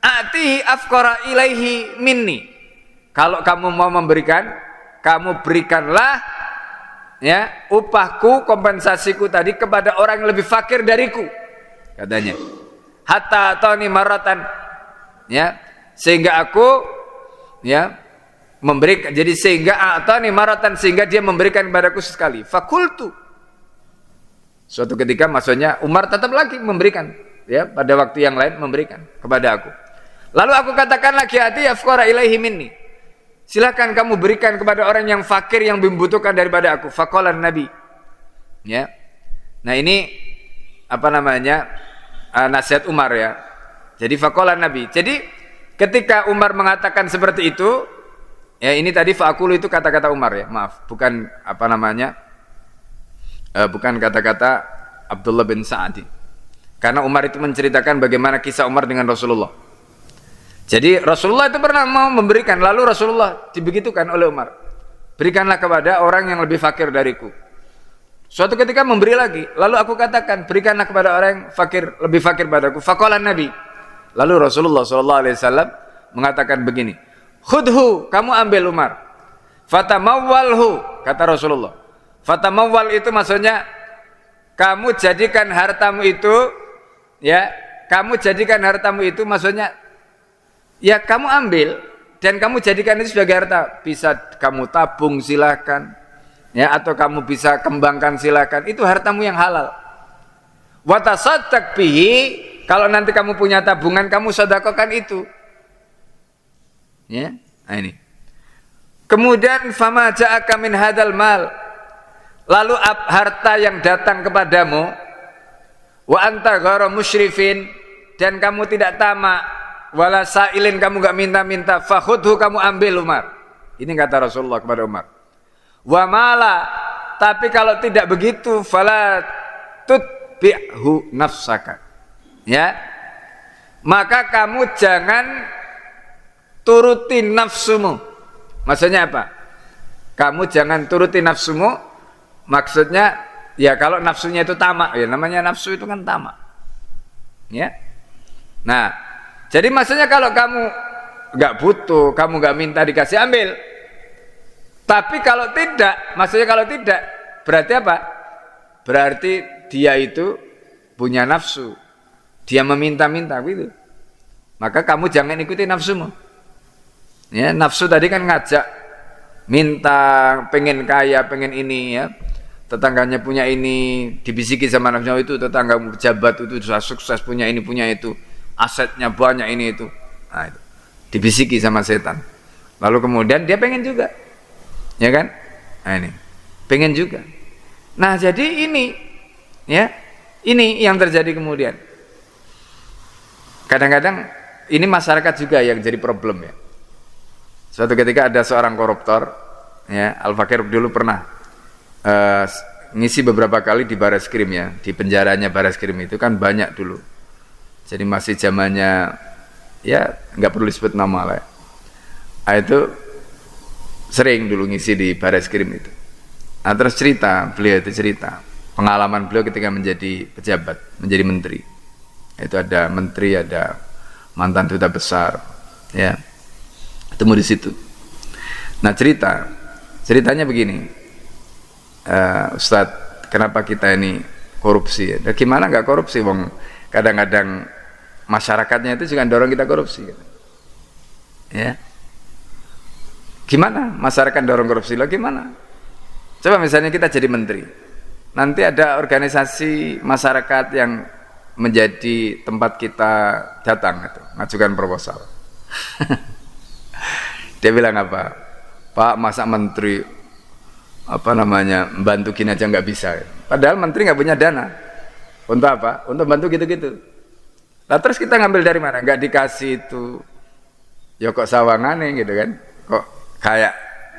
a'tihi afqara ilaihi minni. Kalau kamu mau memberikan, kamu berikanlah ya upahku, kompensasiku tadi kepada orang yang lebih fakir dariku, katanya. Hatta atani maratan, ya, sehingga aku ya memberikan, jadi sehingga atani maratan, sehingga dia memberikan kepadaku sekali. Fakultu, suatu ketika maksudnya Umar tetap lagi memberikan, ya, pada waktu yang lain memberikan kepada aku. Lalu aku katakan lagi, hati afqara ilaihi minni, silakan kamu berikan kepada orang yang fakir, yang membutuhkan daripada aku. Faqala Nabi, ya. Nah, ini apa namanya? Nasihat Umar, ya. Jadi faqala Nabi. Jadi ketika Umar mengatakan seperti itu, ya, ini tadi fa'akulu itu kata-kata Umar, ya. Maaf, bukan apa namanya? Bukan kata-kata Abdullah bin Sa'adi. Karena Umar itu menceritakan bagaimana kisah Umar dengan Rasulullah. Jadi Rasulullah itu pernah mau memberikan, lalu Rasulullah dibegitukan oleh Umar, berikanlah kepada orang yang lebih fakir dariku. Suatu ketika memberi lagi, lalu aku katakan, berikanlah kepada orang yang fakir, lebih fakir padaku. Faqala Nabi, lalu Rasulullah SAW mengatakan begini, khudhu, kamu ambil Umar. Fatamawwalhu, kata Rasulullah. Fatamawwal itu maksudnya kamu jadikan hartamu itu, ya, kamu jadikan hartamu itu maksudnya, ya, kamu ambil dan kamu jadikan itu sebagai harta. Bisa kamu tabung, silahkan, ya, atau kamu bisa kembangkan, silahkan. Itu hartamu yang halal. Wa tasaddaq bihi, kalau nanti kamu punya tabungan, kamu sedekahkan itu. Ya, nah ini. Kemudian fama ja'aka min hadzal mal, lalu harta yang datang kepadamu, wa anta ghairu musyrifin, dan kamu tidak tamak, wala sa'ilin, kamu enggak minta-minta, fakhudhu, kamu ambil Umar. Ini kata Rasulullah kepada Umar. Wa mala, tapi kalau tidak begitu, fala tutbi'hu nafsaka, ya, maka kamu jangan turuti nafsumu. Maksudnya apa? Kamu jangan turuti nafsumu, maksudnya ya kalau nafsunya itu tamak, ya namanya nafsu itu kan tamak, ya. Nah, jadi maksudnya kalau kamu nggak butuh, kamu nggak minta dikasih, ambil. Tapi kalau tidak, maksudnya kalau tidak, berarti apa? Berarti dia itu punya nafsu, dia meminta-minta gitu. Maka kamu jangan ikuti nafsumu. Ya, nafsu tadi kan ngajak minta, pengen kaya, pengen ini, ya. Tetangganya punya ini, dibisiki sama nafsunya, itu tetanggamu pejabat itu sudah sukses, punya ini, punya itu, asetnya banyak ini itu. Nah, itu dibisiki sama setan. Lalu kemudian dia pengen juga, ya kan? Nah, ini pengen juga. Nah, jadi ini, ya, ini yang terjadi kemudian. Kadang-kadang ini masyarakat juga yang jadi problem, ya. Suatu ketika ada seorang koruptor, ya, Al-Fakir dulu pernah ngisi beberapa kali di Bareskrim, ya, di penjaranya Bareskrim itu kan banyak dulu. Jadi masih zamannya, ya, nggak perlu disebut nama lah. Nah, itu sering dulu ngisi di Bareskrim itu. Nah, terus beliau itu cerita pengalaman beliau ketika menjadi pejabat, menjadi menteri. Itu ada menteri, ada mantan duta besar, ya, ketemu di situ. Nah, ceritanya begini, Ustadz, kenapa kita ini korupsi? Nah, gimana nggak korupsi, wong kadang-kadang masyarakatnya itu juga dorong kita korupsi. Ya, gimana masyarakat dorong korupsi? Lah gimana? Coba misalnya kita jadi menteri, nanti ada organisasi masyarakat yang menjadi tempat kita datang gitu, ngajukan proposal. Dia bilang apa? Pak, masa menteri bantu gini aja nggak bisa. Padahal menteri nggak punya dana. Untuk apa? Untuk bantu gitu-gitu. Nah terus kita ngambil dari mana? Nggak dikasih itu. Ya kok sawangane gitu kan? Kok kayak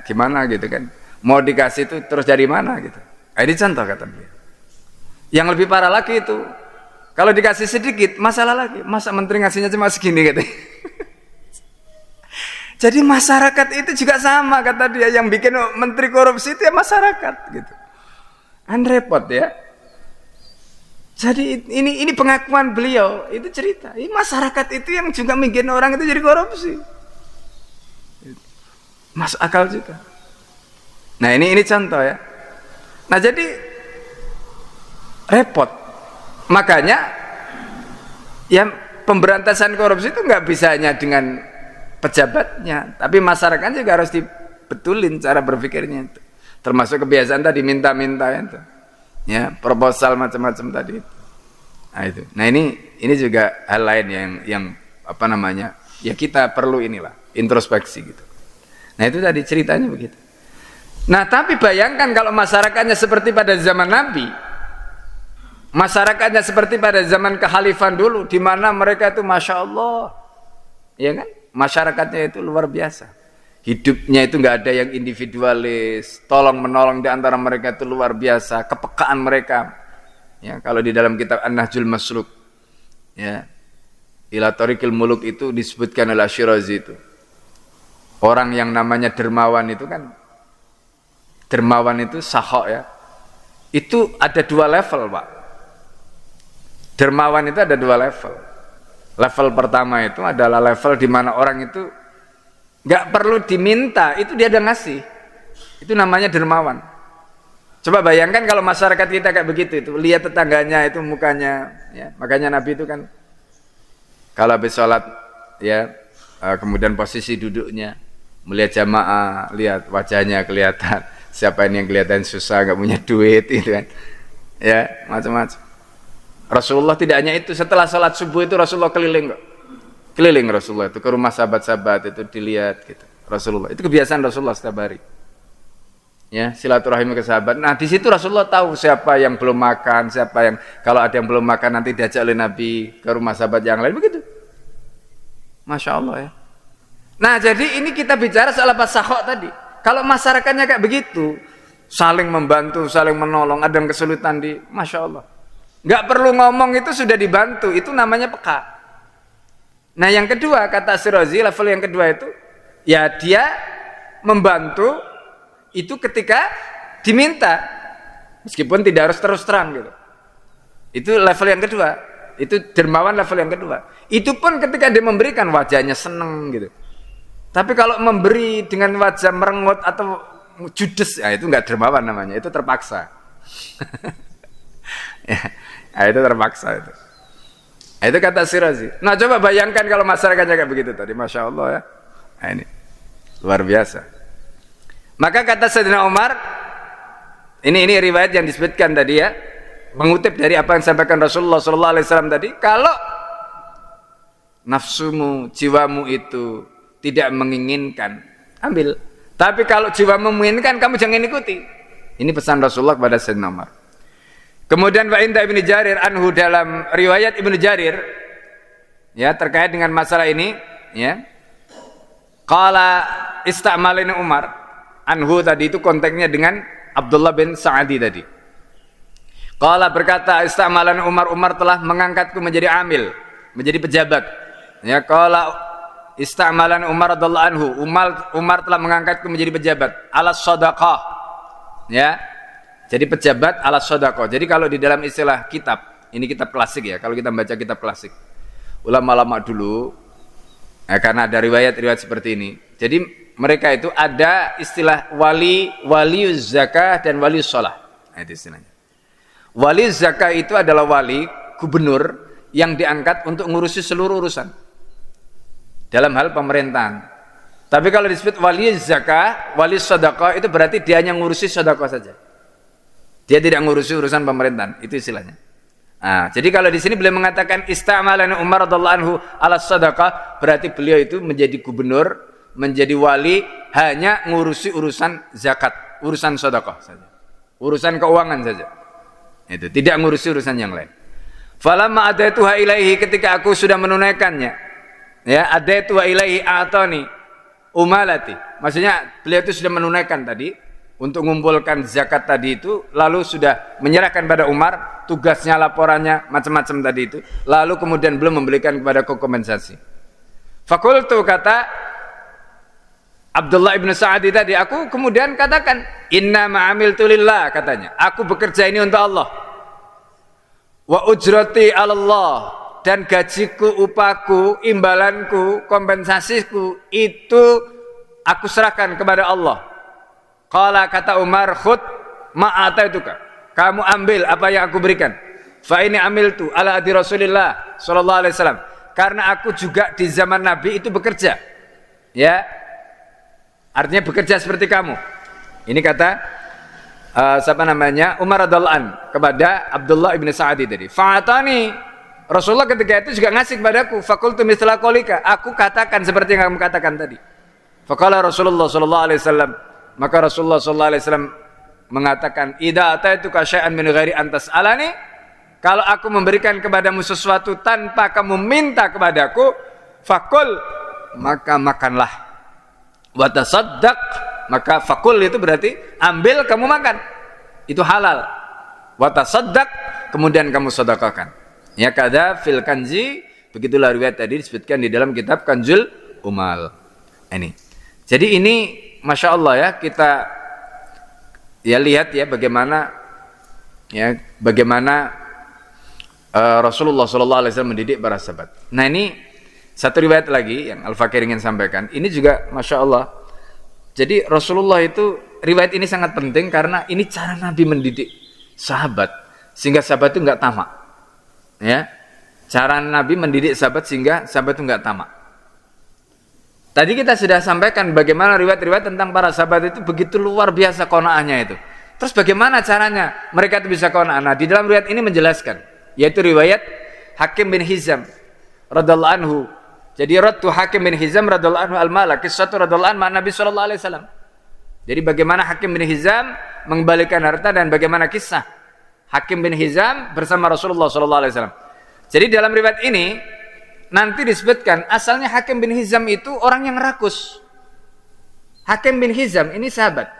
gimana gitu kan? Mau dikasih itu terus dari mana gitu? Nah, ini contoh kata dia. Yang lebih parah lagi itu, kalau dikasih sedikit masalah lagi. Masa menteri ngasihnya cuma segini gitu. Jadi masyarakat itu juga sama kata dia, yang bikin menteri korupsi itu ya masyarakat gitu. Kan repot ya. Jadi ini pengakuan beliau, itu cerita. Ini masyarakat itu yang juga bikin orang itu jadi korupsi. Masuk akal juga. Nah ini contoh ya. Nah jadi repot. Makanya ya pemberantasan korupsi itu nggak bisa hanya dengan pejabatnya, tapi masyarakat juga harus dibetulin cara berpikirnya itu. Termasuk kebiasaan tadi minta-minta itu. Ya, proposal macam-macam tadi itu. Nah itu. Nah ini juga hal lain yang ya kita perlu introspeksi gitu. Nah itu tadi ceritanya begitu. Nah tapi bayangkan kalau masyarakatnya seperti pada zaman Nabi, masyarakatnya seperti pada zaman kekhalifan dulu, di mana mereka itu masya Allah, ya kan? Masyarakatnya itu luar biasa. Hidupnya itu nggak ada yang individualis, tolong menolong di antara mereka itu luar biasa, kepekaan mereka. Ya, kalau di dalam kitab An-Nahjul Masluk, ya, Ila Thariqil Muluk itu disebutkan oleh Syirazi itu. Orang yang namanya dermawan itu kan, dermawan itu sahok ya. Itu ada 2 level, Pak. Dermawan itu ada 2 level. Level pertama itu adalah level di mana orang itu nggak perlu diminta, itu dia udah ngasih. Itu namanya dermawan. Coba bayangkan kalau masyarakat kita kayak begitu itu, lihat tetangganya itu mukanya, ya. Makanya Nabi itu kan kalau habis sholat, ya, kemudian posisi duduknya, melihat jamaah, lihat wajahnya kelihatan. Siapa ini yang kelihatan susah, nggak punya duit, itu kan, ya, macam-macam. Rasulullah tidak hanya itu, setelah sholat subuh itu Rasulullah keliling Rasulullah itu ke rumah sahabat-sahabat itu dilihat gitu. Rasulullah itu kebiasaan Rasulullah setiap hari. Ya, silaturahim ke sahabat. Nah, di situ Rasulullah tahu siapa yang belum makan, siapa yang kalau ada yang belum makan nanti diajak oleh Nabi ke rumah sahabat yang lain begitu. Masya Allah ya. Nah, jadi ini kita bicara soal apa sahok tadi. Kalau masyarakatnya kayak begitu, saling membantu, saling menolong, ada yang kesulitan Masya Allah. Nggak perlu ngomong itu sudah dibantu, itu namanya peka. Nah yang kedua kata Syirazi, level yang kedua itu ya dia membantu itu ketika diminta, meskipun tidak harus terus terang gitu. Itu level yang kedua, itu dermawan level yang kedua. Itu pun ketika dia memberikan wajahnya seneng gitu. Tapi kalau memberi dengan wajah merengut atau judes, ya itu nggak dermawan namanya, itu terpaksa. Ya. Nah, itu terpaksa itu. Nah, itu kata Syirazi. Nah coba bayangkan kalau masyarakatnya kayak begitu tadi, masya Allah ya. Nah, ini luar biasa. Maka kata Sayyidina Umar, ini riwayat yang disebutkan tadi ya, mengutip dari apa yang disampaikan Rasulullah SAW tadi. Kalau nafsumu, jiwamu itu tidak menginginkan, ambil. Tapi kalau jiwamu menginginkan, kamu jangan ikuti. Ini pesan Rasulullah kepada Sayyidina Umar. Kemudian wa inda Ibnu Jarir anhu, dalam riwayat Ibnu Jarir ya terkait dengan masalah ini ya, qala istamalina Umar anhu, tadi itu konteksnya dengan Abdullah bin Sa'adi tadi. Qala berkata istamalan Umar telah mengangkatku menjadi amil, menjadi pejabat ya. Qala istamalan Umar radhiyallahu anhu, Umar telah mengangkatku menjadi pejabat alas shadaqah ya. Jadi pejabat alas shadaqah. Jadi kalau di dalam istilah kitab, ini kitab klasik ya, kalau kita baca kitab klasik ulama-ulama dulu karena ada riwayat-riwayat seperti ini, jadi mereka itu ada istilah waliuz zakah dan waliuz shalah. Nah, itu istilahnya. Wali zakat itu adalah wali, gubernur yang diangkat untuk ngurusi seluruh urusan dalam hal pemerintahan. Tapi kalau disebut wali zakat, wali sedekah itu berarti dia hanya ngurusi sedekah saja. Dia tidak ngurusi urusan pemerintahan, itu istilahnya. Nah, jadi kalau di sini beliau mengatakan ista'malana Umar radhiyallahu anhu ala sedekah, berarti beliau itu menjadi gubernur, menjadi wali hanya ngurusi urusan zakat, urusan sedekah saja. Urusan keuangan saja. Itu tidak ngurusi urusan yang lain. Falamma adaituha ilaihi, ketika aku sudah menunaikannya, ya, adaituha ilaihi atani umalati, maksudnya beliau itu sudah menunaikan tadi untuk mengumpulkan zakat tadi itu, lalu sudah menyerahkan pada Umar tugasnya, laporannya, macam-macam tadi itu, lalu kemudian belum memberikan kepada kompensasi. Fakultu, kata Abdullah ibn Sa'adi tadi, aku kemudian katakan, inna ma'amiltu lillah, katanya, aku bekerja ini untuk Allah. Wa ujrati Allah, dan gajiku, upaku, imbalanku, kompensasiku itu aku serahkan kepada Allah. Qala, kata Umar, khud ma'ataituka, kamu ambil apa yang aku berikan. Fa ini amiltu ala adi Rasulillah sallallahu alaihi wasallam, karena aku juga di zaman Nabi itu bekerja, ya, artinya bekerja seperti kamu. Ini kata Umar radhiyallahu an kepada Abdullah ibn Sa'adi tadi. Fa'atani, Rasulullah ketika itu juga ngasih kepadaku. Fakultu misla qaulika, aku katakan seperti yang kamu katakan tadi. Faqala Rasulullah sallallahu alaihi wasallam, maka Rasulullah sallallahu alaihi wasallam mengatakan, idza ataituka syai'an min ghairi an tas'alani, kalau aku memberikan kepadamu sesuatu tanpa kamu minta kepadaku, fakul, maka makanlah. Wa tasaddaq, maka fakul itu berarti ambil kamu makan, itu halal. Wa tasaddaq, kemudian kamu sedekahkan. Ya, kada fil kanzi, begitulah riwayat tadi disebutkan di dalam kitab Kanzul Umal. Ini. Jadi ini Masya Allah ya, kita ya lihat ya bagaimana Rasulullah SAW mendidik para sahabat. Nah, ini satu riwayat lagi yang Al-Fakir ingin sampaikan. Ini juga Masya Allah. Jadi Rasulullah itu, riwayat ini sangat penting karena ini cara Nabi mendidik sahabat sehingga sahabat itu nggak tamak. Ya, cara Nabi mendidik sahabat sehingga sahabat itu nggak tamak. Tadi kita sudah sampaikan bagaimana riwayat-riwayat tentang para sahabat itu begitu luar biasa qanaahnya itu. Terus bagaimana caranya mereka itu bisa qanaah? Nah, di dalam riwayat ini menjelaskan, yaitu riwayat Hakim bin Hizam radhiyallahu anhu. Jadi raddu Hakim bin Hizam radhiyallahu anhu al-mala, kisah radhiyallahu anhu Nabi sallallahu alaihi wasallam. Jadi bagaimana Hakim bin Hizam mengembalikan harta dan bagaimana kisah Hakim bin Hizam bersama Rasulullah sallallahu alaihi wasallam. Jadi dalam riwayat ini nanti disebutkan asalnya Hakim bin Hizam itu orang yang rakus. Hakim bin Hizam ini sahabat.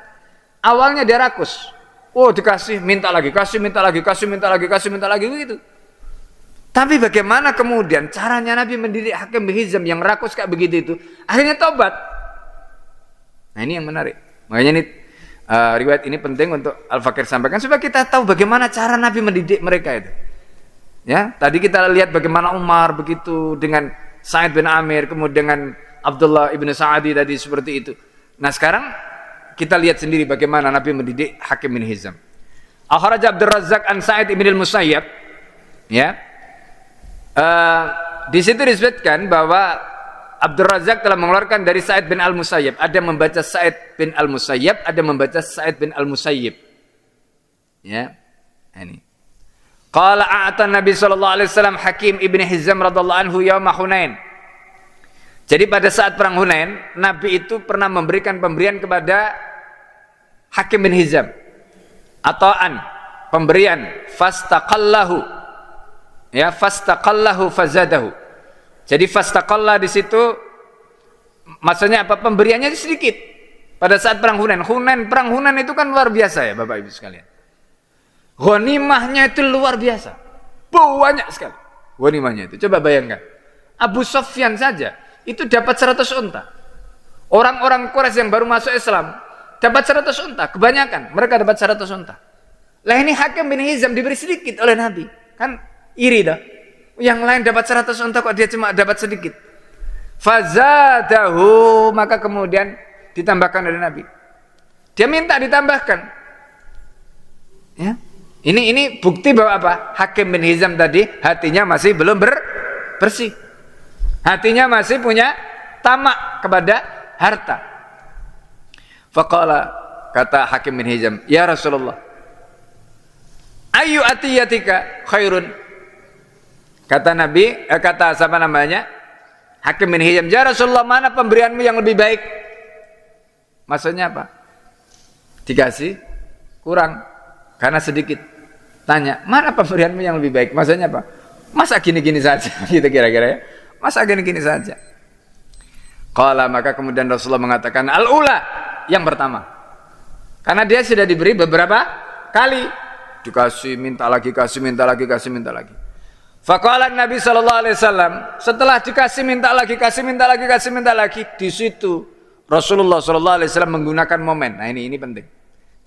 Awalnya dia rakus. Oh, dikasih, minta lagi, kasih, minta lagi, kasih, minta lagi, kasih, minta lagi, begitu. Tapi bagaimana kemudian caranya Nabi mendidik Hakim bin Hizam yang rakus kayak begitu itu, akhirnya tobat. Nah, ini yang menarik. Makanya ini riwayat ini penting untuk Al-Fakir sampaikan supaya kita tahu bagaimana cara Nabi mendidik mereka itu. Ya, tadi kita lihat bagaimana Umar begitu dengan Sa'id bin Amir, kemudian dengan Abdullah ibn Sa'adi tadi seperti itu. Nah, sekarang kita lihat sendiri bagaimana Nabi mendidik Hakim bin Hizam. Akhraj Abdul Razzaq an Sa'id ibn al-Musayyab. Ya. Di situ disebutkan bahwa Abdul Razzaq telah mengeluarkan dari Sa'id bin al-Musayyab. Ada membaca Sa'id bin al-Musayyab, ada membaca Sa'id bin al-Musayyib. Ya. Ini. Qala a'atan Nabi sallallahu alaihi wasallam Hakim ibn Hizam radhiyallahu anhu yauma Hunain. Jadi pada saat perang Hunain, Nabi itu pernah memberikan pemberian kepada Hakim bin Hizam. Ata'an, pemberian, fastaqallahu. Ya, fastaqallahu fazadahu. Jadi fastaqalla di situ maksudnya apa? Pemberiannya sedikit. Pada saat perang Hunain. Perang Hunain itu kan luar biasa ya Bapak Ibu sekalian. Ghanimahnya itu luar biasa. Banyak sekali ghanimahnya itu. Coba bayangkan. Abu Sufyan saja itu dapat 100 unta. Orang-orang Quraisy yang baru masuk Islam dapat 100 unta. Kebanyakan mereka dapat 100 unta. Lah ini Hakim bin Hizam diberi sedikit oleh Nabi. Kan iri dah. Yang lain dapat 100 unta kok dia cuma dapat sedikit. Fazadahu, maka kemudian ditambahkan oleh Nabi. Dia minta ditambahkan. Ya. Ini bukti bahwa apa? Hakim bin Hizam tadi hatinya masih belum bersih. Hatinya masih punya tamak kepada harta. Faqala, kata Hakim bin Hizam, ya Rasulullah, ayu atiyatika khairun. Kata Nabi, kata siapa namanya? Hakim bin Hizam, ya Rasulullah, mana pemberianmu yang lebih baik? Maksudnya apa? Dikasih kurang karena sedikit. Tanya, mana pemberianmu yang lebih baik? Maksudnya apa? Masa gini-gini saja? Gitu kira-kira ya. Masa gini-gini saja? Qala, maka kemudian Rasulullah mengatakan, al-ula, yang pertama. Karena dia sudah diberi beberapa kali. Dikasih, minta lagi, kasih, minta lagi, kasih, minta lagi. Faqala Nabi SAW, setelah dikasih, minta lagi, kasih, minta lagi, kasih, minta lagi. Di situ Rasulullah SAW menggunakan momen. Nah ini penting.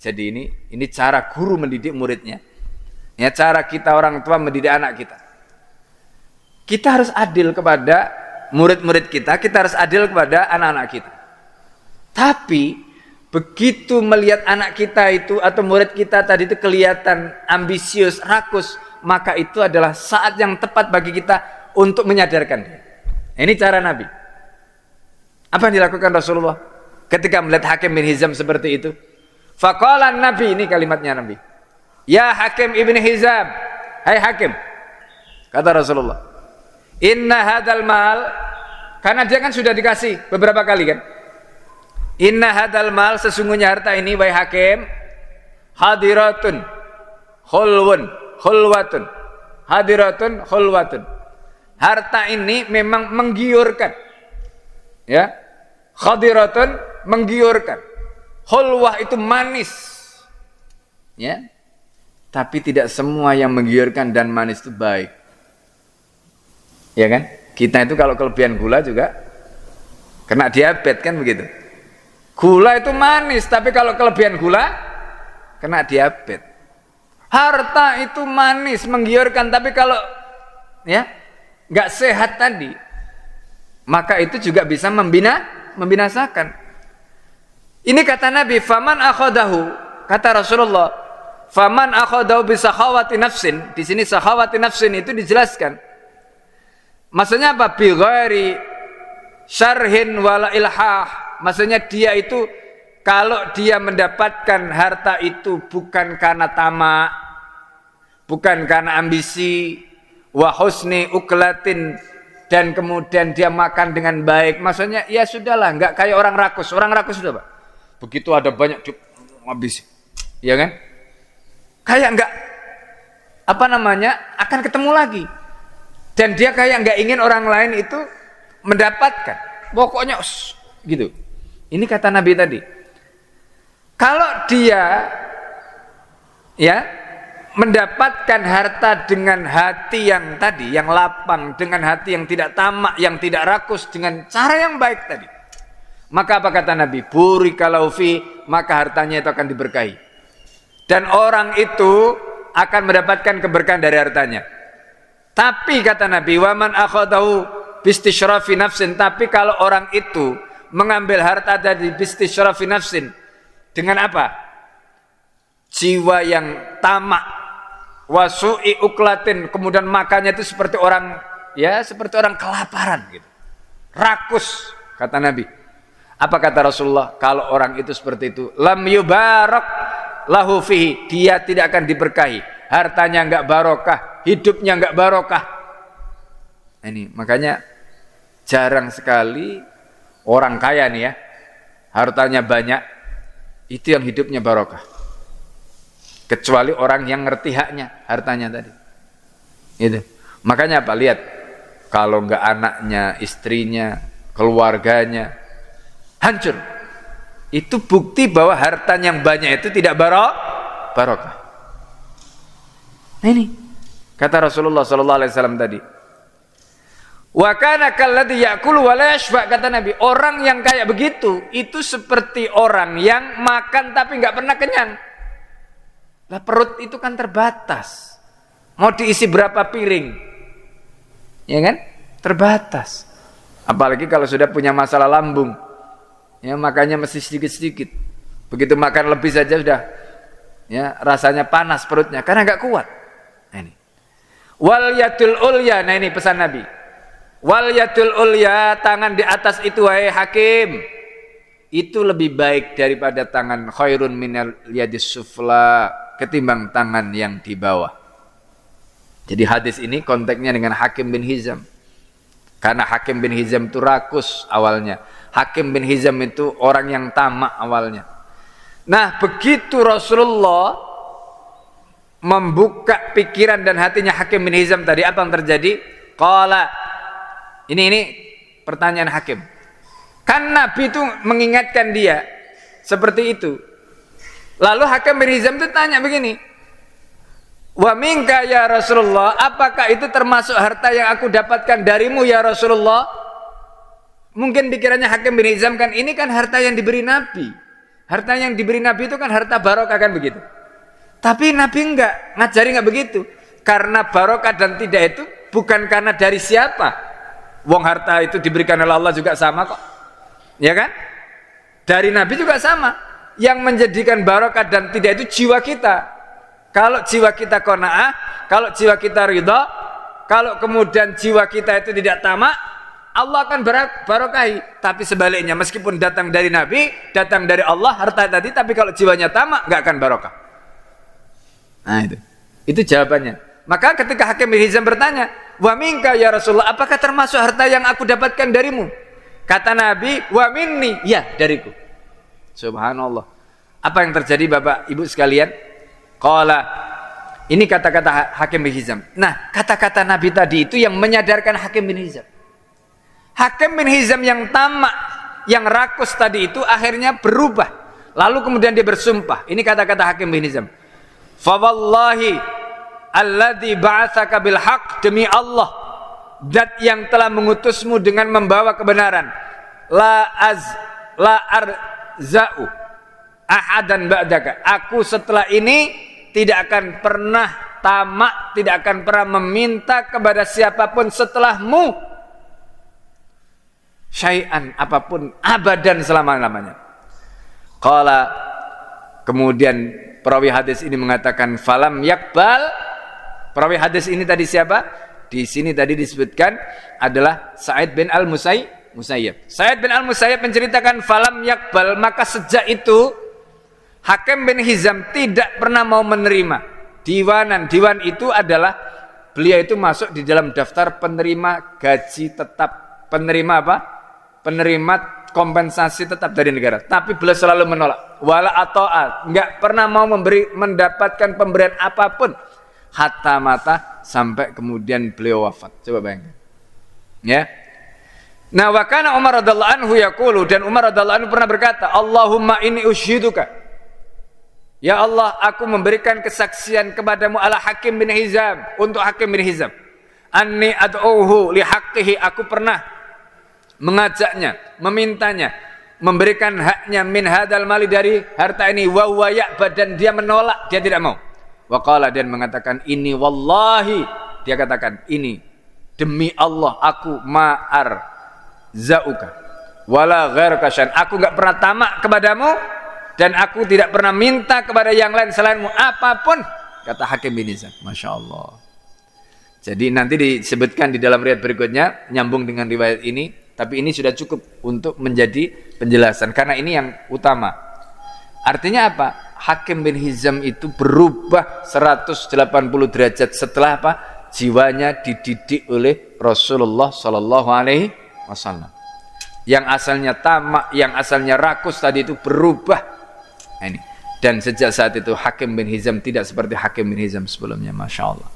Jadi ini cara guru mendidik muridnya. Ya, cara kita orang tua mendidik anak kita. Kita harus adil kepada murid-murid kita harus adil kepada anak-anak kita. Tapi begitu melihat anak kita itu atau murid kita tadi itu kelihatan ambisius, rakus, maka itu adalah saat yang tepat bagi kita untuk menyadarkan dia. Ini cara Nabi. Apa yang dilakukan Rasulullah ketika melihat Hakim bin Hizam seperti itu? Faqala Nabi, ini kalimatnya Nabi. Ya Hakim ibn Hizam, hai Hakim, kata Rasulullah, inna hadal mal, karena dia kan sudah dikasih beberapa kali kan. Inna hadal mal, sesungguhnya harta ini, wahai Hakim, hadiratun khulwatun, hadiratun khulwatun. Harta ini memang menggiurkan, ya, hadiratun menggiurkan, khulwah itu manis, ya. Tapi tidak semua yang menggiurkan dan manis itu baik. Ya kan? Kita itu kalau kelebihan gula juga kena diabetes kan begitu. Gula itu manis, tapi kalau kelebihan gula kena diabetes. Harta itu manis, menggiurkan, tapi kalau ya nggak sehat tadi, maka itu juga bisa membinasakan. Ini kata Nabi, faman akhadahu, kata Rasulullah, faman akhadahu bi sakhawati nafsin. Di sini sakhawati nafsin itu dijelaskan. Maksudnya apa? Bi ghairi syarhin wala ilhah. Maksudnya dia itu kalau dia mendapatkan harta itu bukan karena tamak, bukan karena ambisi, wa husni uklatin, dan kemudian dia makan dengan baik. Maksudnya ya sudahlah, enggak kayak orang rakus. Orang rakus sudah, Pak. Begitu ada banyak habis. Ya kan? Kayak enggak akan ketemu lagi, dan dia kayak enggak ingin orang lain itu mendapatkan, pokoknya gitu. Ini kata Nabi tadi, kalau dia ya mendapatkan harta dengan hati yang tadi, yang lapang, dengan hati yang tidak tamak, yang tidak rakus, dengan cara yang baik tadi, maka apa kata Nabi? Burikalau fi, maka hartanya itu akan diberkahi. Dan orang itu akan mendapatkan keberkahan dari hartanya. Tapi kata Nabi, waman akhadahu bistisyrafi nafsin, tapi kalau orang itu mengambil harta dari bistisyrafi nafsin, dengan apa? Jiwa yang tamak, wasu'i uklatin, kemudian makannya itu seperti orang kelaparan gitu. Rakus, kata Nabi. Apa kata Rasulullah? Kalau orang itu seperti itu, lam yubarak lahu fihi, dia tidak akan diberkahi, hartanya enggak barokah, hidupnya enggak barokah. Ini makanya jarang sekali orang kaya nih ya, hartanya banyak, itu yang hidupnya barokah. Kecuali orang yang ngerti haknya, hartanya tadi. Itu. Makanya apa? Lihat, kalau enggak anaknya, istrinya, keluarganya hancur, itu bukti bahwa harta yang banyak itu tidak barokah. Nah ini kata Rasulullah SAW tadi. Wa kana kalladzi ya'kulu wa la yashba, kata Nabi, orang yang kayak begitu itu seperti orang yang makan tapi nggak pernah kenyang. Lah perut itu kan terbatas. Mau diisi berapa piring? Ya kan? Terbatas. Apalagi kalau sudah punya masalah lambung. Ya makannya mesti sedikit-sedikit. Begitu makan lebih saja sudah ya, rasanya panas perutnya karena enggak kuat. Nah, ini. Wal yadul ulya, nah ini pesan Nabi. Wal yadul ulya, tangan di atas itu wahai hakim, itu lebih baik daripada tangan khairun minal yadis sufla, ketimbang tangan yang di bawah. Jadi hadis ini konteksnya dengan Hakim bin Hizam. Karena Hakim bin Hizam itu rakus awalnya. Hakim bin Hizam itu orang yang tamak awalnya. Nah, begitu Rasulullah membuka pikiran dan hatinya Hakim bin Hizam tadi, apa yang terjadi? Qala, ini pertanyaan Hakim. Kan Nabi itu mengingatkan dia seperti itu. Lalu Hakim bin Hizam itu tanya begini, wa minka ya Rasulullah, apakah itu termasuk harta yang aku dapatkan darimu ya Rasulullah? Mungkin pikirannya Hakim bin Hizam kan, ini kan harta yang diberi Nabi. Harta yang diberi Nabi itu kan harta barokah kan begitu. Tapi Nabi enggak, ngajari enggak begitu. Karena barokah dan tidak itu bukan karena dari siapa. Wong harta itu diberikan oleh Allah juga sama kok. Ya kan? Dari Nabi juga sama. Yang menjadikan barokah dan tidak itu jiwa kita. Kalau jiwa kita qanaah, kalau jiwa kita ridha, kalau kemudian jiwa kita itu tidak tamak, Allah akan barokahi. Tapi sebaliknya, meskipun datang dari Nabi, datang dari Allah harta tadi, tapi kalau jiwanya tamak, nggak akan barokah. Nah itu jawabannya. Maka ketika Hakim bin Hizam bertanya, wa minka ya Rasulullah, apakah termasuk harta yang aku dapatkan darimu? Kata Nabi, wa minni, ya dariku. Subhanallah. Apa yang terjadi Bapak Ibu sekalian? Qala, ini kata-kata Hakim bin Hizam. Nah, kata-kata Nabi tadi itu yang menyadarkan Hakim bin Hizam. Hakim bin Hizam yang tamak, yang rakus tadi itu akhirnya berubah. Lalu kemudian dia bersumpah. Ini kata-kata Hakim bin Hizam. Fa wallahi alladzi ba'atsaka bil haqq, demi Allah zat yang telah mengutusmu dengan membawa kebenaran, la arza'u ahadan ba'daka, aku setelah ini tidak akan pernah tamak, tidak akan pernah meminta kepada siapapun setelahmu syai'an, apapun, abadan, selama-lamanya. Qala, kemudian perawi hadis ini mengatakan falam yakbal. Perawi hadis ini tadi siapa? Di sini tadi disebutkan adalah Sa'id bin Al-Musayyib. Sa'id bin Al-Musayyib menceritakan falam yakbal, maka sejak itu Hakim bin Hizam tidak pernah mau menerima diwanan. Diwan itu adalah beliau itu masuk di dalam daftar penerima gaji tetap, penerima apa? Penerima kompensasi tetap dari negara. Tapi beliau selalu menolak. Wala ato'at, enggak pernah mau mendapatkan pemberian apapun. Hatta mata, sampai kemudian beliau wafat. Coba bayangkan. Ya. Nah, wa kana Umar radhiyallahu anhu yaqulu, dan Umar radhiyallahu anhu pernah berkata, Allahumma inni ushiduka. Ya Allah, aku memberikan kesaksian kepadamu ala Hakim bin Hizam, untuk Hakim bin Hizam. Anni ad'uhu li haqqihi, aku pernah mengajaknya, memintanya, memberikan haknya min hadal mali, dari harta ini, wa huwa ya'ba, dan dia menolak, dia tidak mau. Wa qala, dan mengatakan ini wallahi, dia katakan ini demi Allah, aku ma'ar za'uka wala ghairaka syai'an, aku enggak pernah tamak kepadamu dan aku tidak pernah minta kepada yang lain selainmu apapun, kata Hakim bin Hizam. Masya Allah. Jadi nanti disebutkan di dalam riwayat berikutnya nyambung dengan riwayat ini, tapi ini sudah cukup untuk menjadi penjelasan karena ini yang utama. Artinya apa? Hakim bin Hizam itu berubah 180 derajat setelah apa? Jiwanya dididik oleh Rasulullah sallallahu alaihi wasallam. Yang asalnya tamak, yang asalnya rakus tadi itu berubah. Nah, ini. Dan sejak saat itu Hakim bin Hizam tidak seperti Hakim bin Hizam sebelumnya, Masya Allah.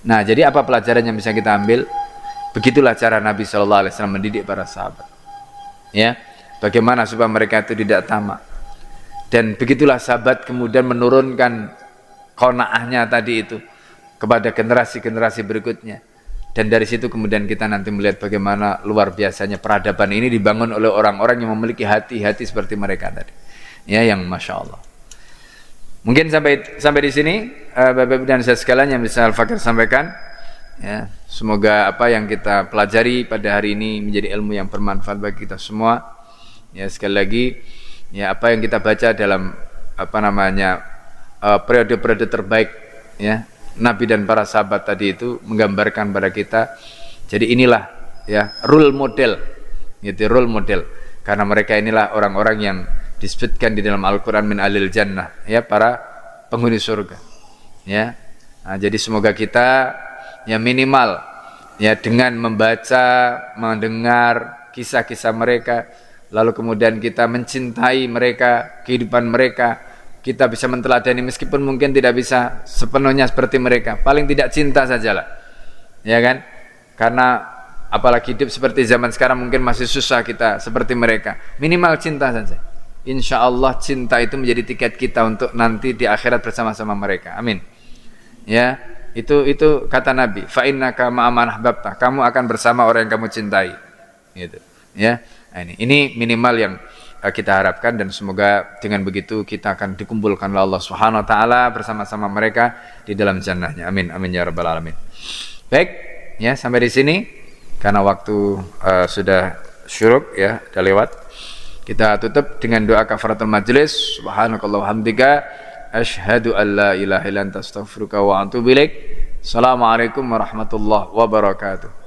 Nah, jadi apa pelajaran yang bisa kita ambil? Begitulah cara Nabi sallallahu alaihi wasallam mendidik para sahabat. Ya, bagaimana supaya mereka itu tidak tamak. Dan begitulah sahabat kemudian menurunkan qanaahnya tadi itu kepada generasi-generasi berikutnya. Dan dari situ kemudian kita nanti melihat bagaimana luar biasanya peradaban ini dibangun oleh orang-orang yang memiliki hati-hati seperti mereka tadi. Ya, yang Masya Allah. Mungkin sampai di sini Bapak Ibu dan saya sekalian yang bisa Al-Fakir sampaikan. Ya, semoga apa yang kita pelajari pada hari ini menjadi ilmu yang bermanfaat bagi kita semua. Ya, sekali lagi, ya, apa yang kita baca dalam periode-periode terbaik ya Nabi dan para sahabat tadi itu menggambarkan pada kita. Jadi inilah ya role model, gitu, role model. Karena mereka inilah orang-orang yang disebutkan di dalam Al-Qur'an min alil jannah, ya, para penghuni surga. Ya. Nah, jadi semoga kita ya minimal ya dengan membaca, mendengar kisah-kisah mereka, lalu kemudian kita mencintai mereka, kehidupan mereka, kita bisa menteladani meskipun mungkin tidak bisa sepenuhnya seperti mereka, paling tidak cinta sajalah, ya kan? Karena apalagi hidup seperti zaman sekarang mungkin masih susah kita seperti mereka, minimal cinta saja. Insya Allah cinta itu menjadi tiket kita untuk nanti di akhirat bersama-sama mereka, amin. Ya, itu kata Nabi, fa innaka ma'aman ahbabta, kamu akan bersama orang yang kamu cintai, gitu. Ya, nah, ini minimal yang kita harapkan, dan semoga dengan begitu kita akan dikumpulkan oleh Allah Subhanahu wa taala bersama-sama mereka di dalam jannahnya. Amin amin ya rabbal alamin. Baik, ya sampai di sini karena waktu sudah syuruk ya, sudah lewat. Kita tutup dengan doa kafaratul majelis. Subhanakallah hamdika asyhadu an la ilaha illa anta astaghfiruka wa atubu ilaik. Assalamualaikum warahmatullahi wabarakatuh.